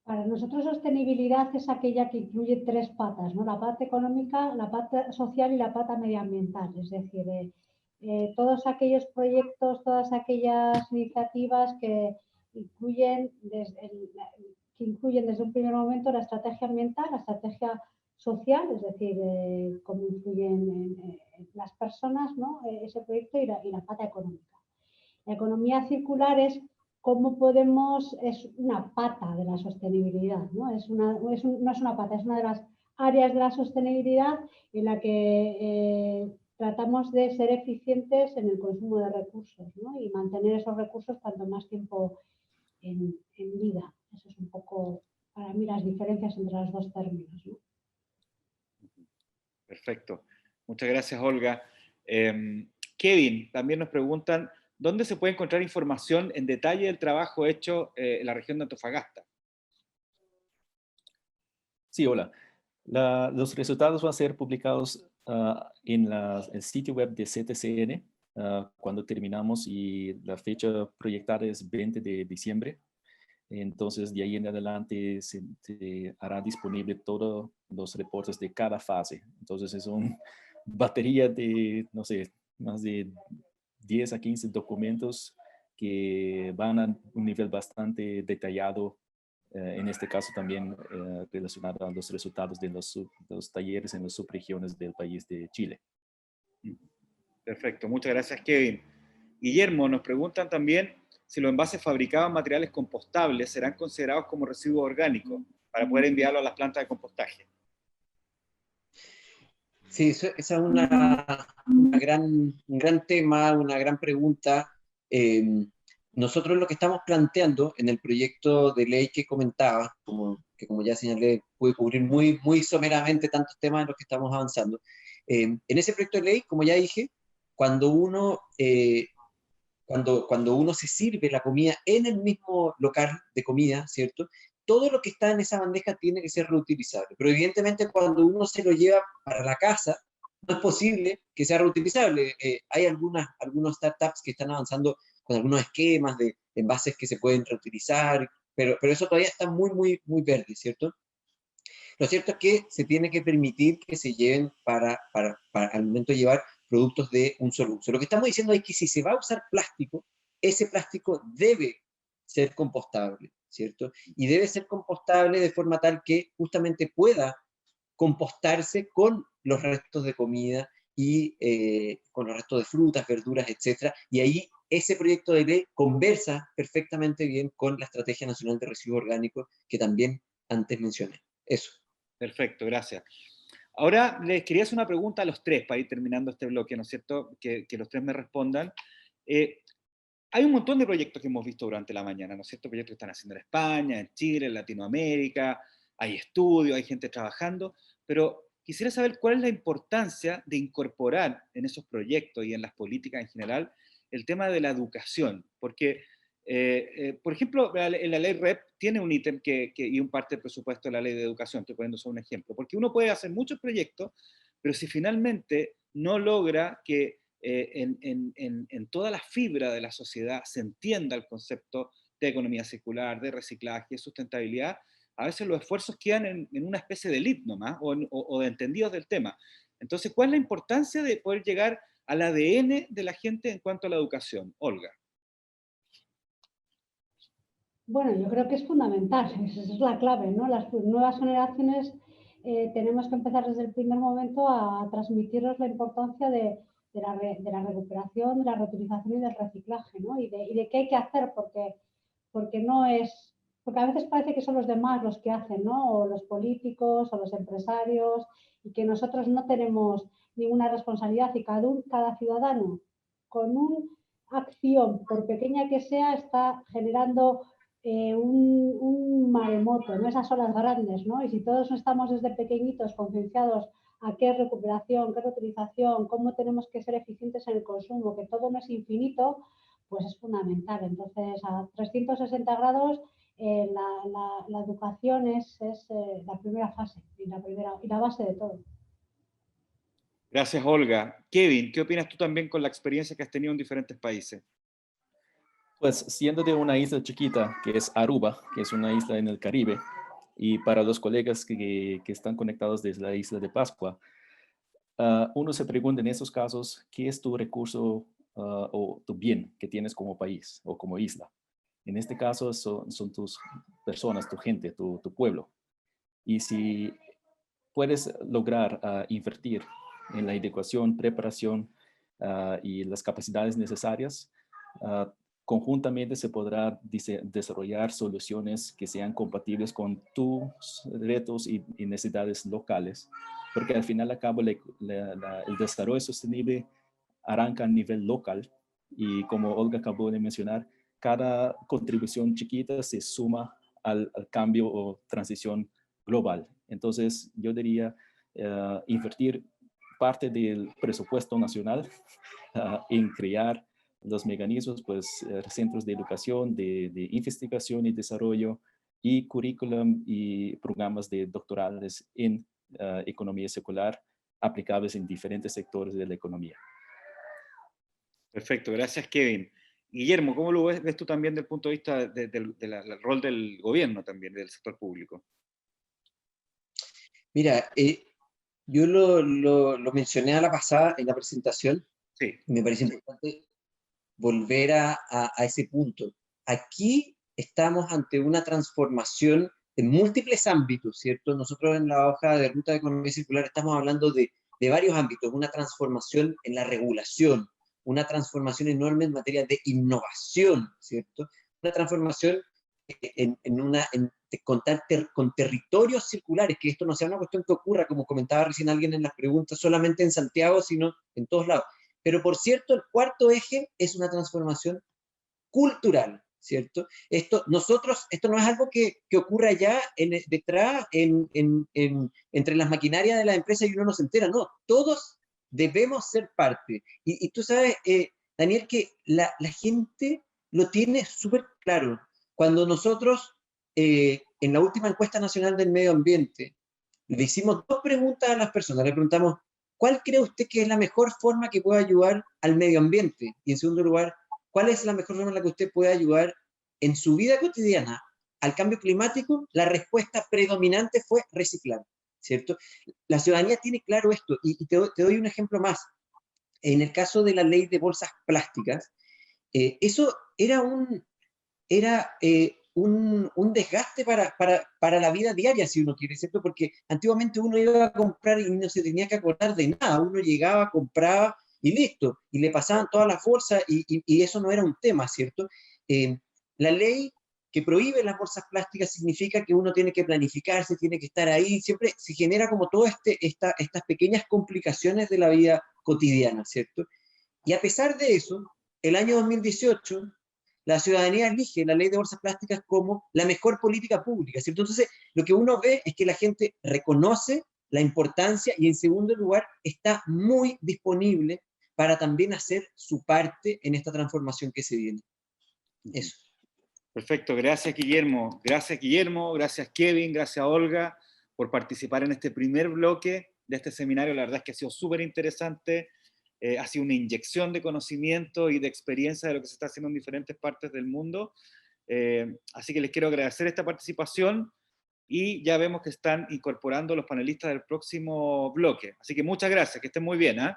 Para nosotros sostenibilidad es aquella que incluye 3 patas, ¿no? La pata económica, la pata social y la pata medioambiental. Es decir, todos aquellos proyectos, todas aquellas iniciativas que incluyen desde un primer momento la estrategia ambiental, la estrategia social, es decir, cómo influyen en las personas, ¿no? Ese proyecto y la pata económica. La economía circular es cómo podemos, es una pata de la sostenibilidad, ¿no? No es una pata, es una de las áreas de la sostenibilidad en la que tratamos de ser eficientes en el consumo de recursos, ¿no? Y mantener esos recursos cuanto más tiempo en vida. Eso es un poco, para mí, las diferencias entre los dos términos, ¿no? Perfecto. Muchas gracias, Olga. Kevin, también nos preguntan, ¿dónde se puede encontrar información en detalle del trabajo hecho en la región de Antofagasta? Sí, hola. Los resultados van a ser publicados en el sitio web de CTCN cuando terminamos, y la fecha proyectada es 20 de diciembre. Entonces, de ahí en adelante se hará disponible todos los reportes de cada fase. Entonces, es una batería de, no sé, más de 10 a 15 documentos que van a un nivel bastante detallado, en este caso también relacionado a los resultados de los talleres en las subregiones del país de Chile. Perfecto, muchas gracias, Kevin. Guillermo, nos preguntan también si los envases fabricados en materiales compostables serán considerados como residuos orgánicos para poder enviarlos a las plantas de compostaje. Sí, esa es un gran tema, una gran pregunta. Nosotros lo que estamos planteando en el proyecto de ley que comentaba, que como ya señalé, puede cubrir muy someramente tantos temas en los que estamos avanzando. En ese proyecto de ley, como ya dije, cuando uno se sirve la comida en el mismo local de comida, ¿cierto? Todo lo que está en esa bandeja tiene que ser reutilizable. Pero evidentemente cuando uno se lo lleva para la casa, no es posible que sea reutilizable. Hay algunos startups que están avanzando con algunos esquemas de envases que se pueden reutilizar, pero eso todavía está muy verde, ¿cierto? Lo cierto es que se tiene que permitir que se lleven para al momento de llevar productos de un solo uso. Lo que estamos diciendo es que si se va a usar plástico, ese plástico debe ser compostable, ¿cierto? Y debe ser compostable de forma tal que justamente pueda compostarse con los restos de comida y con los restos de frutas, verduras, etc. Y ahí ese proyecto de ley conversa perfectamente bien con la Estrategia Nacional de Residuos Orgánicos que también antes mencioné. Eso. Perfecto, gracias. Ahora les quería hacer una pregunta a los tres para ir terminando este bloque, ¿no es cierto? Que los tres me respondan. Hay un montón de proyectos que hemos visto durante la mañana, ¿no es cierto? Proyectos que están haciendo en España, en Chile, en Latinoamérica, hay estudios, hay gente trabajando, pero quisiera saber cuál es la importancia de incorporar en esos proyectos y en las políticas en general el tema de la educación, porque, por ejemplo, en la ley REP tiene un ítem y un parte del presupuesto de la ley de educación, estoy poniendo solo un ejemplo, porque uno puede hacer muchos proyectos, pero si finalmente no logra que en toda la fibra de la sociedad se entienda el concepto de economía circular, de reciclaje, de sustentabilidad, a veces los esfuerzos quedan en una especie de lead nomás, o de entendidos del tema. Entonces, ¿cuál es la importancia de poder llegar al ADN de la gente en cuanto a la educación? Olga. Bueno, yo creo que es fundamental, esa es la clave, ¿no? Las nuevas generaciones tenemos que empezar desde el primer momento a transmitirles la importancia de la recuperación, de la reutilización y del reciclaje, ¿no? Y de qué hay que hacer, porque no es porque a veces parece que son los demás los que hacen, ¿no? O los políticos o los empresarios, y que nosotros no tenemos ninguna responsabilidad, y cada ciudadano con una acción, por pequeña que sea, está generando un maremoto, ¿no? Esas olas grandes, ¿no? Y si todos estamos desde pequeñitos concienciados a qué es recuperación, qué es reutilización, cómo tenemos que ser eficientes en el consumo, que todo no es infinito, pues es fundamental. Entonces, a 360 grados, la educación es la primera fase y la base de todo. Gracias, Olga. Kevin, ¿qué opinas tú también con la experiencia que has tenido en diferentes países? Pues siendo de una isla chiquita, que es Aruba, que es una isla en el Caribe, y para los colegas que están conectados desde la isla de Pascua, uno se pregunta en esos casos, ¿qué es tu recurso o tu bien que tienes como país o como isla? En este caso son tus personas, tu gente, tu pueblo. Y si puedes lograr invertir en la educación, preparación y las capacidades necesarias, conjuntamente se podrá desarrollar soluciones que sean compatibles con tus retos y necesidades locales, porque al final a cabo el desarrollo sostenible arranca a nivel local y como Olga acabó de mencionar, cada contribución chiquita se suma al cambio o transición global. Entonces, yo diría invertir parte del presupuesto nacional en crear los mecanismos, pues centros de educación, de investigación y desarrollo y currículum y programas de doctorales en economía circular aplicables en diferentes sectores de la economía. Perfecto, gracias, Kevin. Guillermo, ¿cómo lo ves tú también desde el punto de vista del rol del gobierno también, del sector público? Mira, yo lo mencioné a la pasada en la presentación. Sí. Me parece importante volver a ese punto. Aquí estamos ante una transformación en múltiples ámbitos, ¿cierto? Nosotros en la hoja de ruta de economía circular estamos hablando de varios ámbitos, una transformación en la regulación, una transformación enorme en materia de innovación, ¿cierto? Una transformación con territorios circulares, que esto no sea una cuestión que ocurra, como comentaba recién alguien en las preguntas, solamente en Santiago, sino en todos lados. Pero por cierto, el cuarto eje es una transformación cultural, ¿cierto? Esto no es algo que ocurra ya detrás, entre las maquinarias de la empresa y uno no se entera, no, todos debemos ser parte. Y tú sabes, Daniel, que la gente lo tiene súper claro. Cuando nosotros, en la última encuesta nacional del medio ambiente, le hicimos 2 preguntas a las personas, le preguntamos, ¿cuál cree usted que es la mejor forma que puede ayudar al medio ambiente? Y en segundo lugar, ¿cuál es la mejor forma en la que usted puede ayudar en su vida cotidiana al cambio climático? La respuesta predominante fue reciclar, ¿cierto? La ciudadanía tiene claro esto, y te doy un ejemplo más. En el caso de la ley de bolsas plásticas, eso era un desgaste para la vida diaria, si uno quiere, ¿cierto? Porque antiguamente uno iba a comprar y no se tenía que acordar de nada, uno llegaba, compraba y listo, y le pasaban todas las bolsas y eso no era un tema, ¿cierto? La ley que prohíbe las bolsas plásticas significa que uno tiene que planificarse, tiene que estar ahí, siempre se genera como todas estas pequeñas complicaciones de la vida cotidiana, ¿cierto? Y a pesar de eso, el año 2018, la ciudadanía elige la ley de bolsas plásticas como la mejor política pública, ¿cierto? Entonces, lo que uno ve es que la gente reconoce la importancia y, en segundo lugar, está muy disponible para también hacer su parte en esta transformación que se viene. Eso. Perfecto, gracias Guillermo. Gracias Guillermo, gracias Kevin, gracias Olga por participar en este primer bloque de este seminario. La verdad es que ha sido súper interesante. Ha sido una inyección de conocimiento y de experiencia de lo que se está haciendo en diferentes partes del mundo. Así que les quiero agradecer esta participación y ya vemos que están incorporando los panelistas del próximo bloque. Así que muchas gracias, que estén muy bien, ¿eh?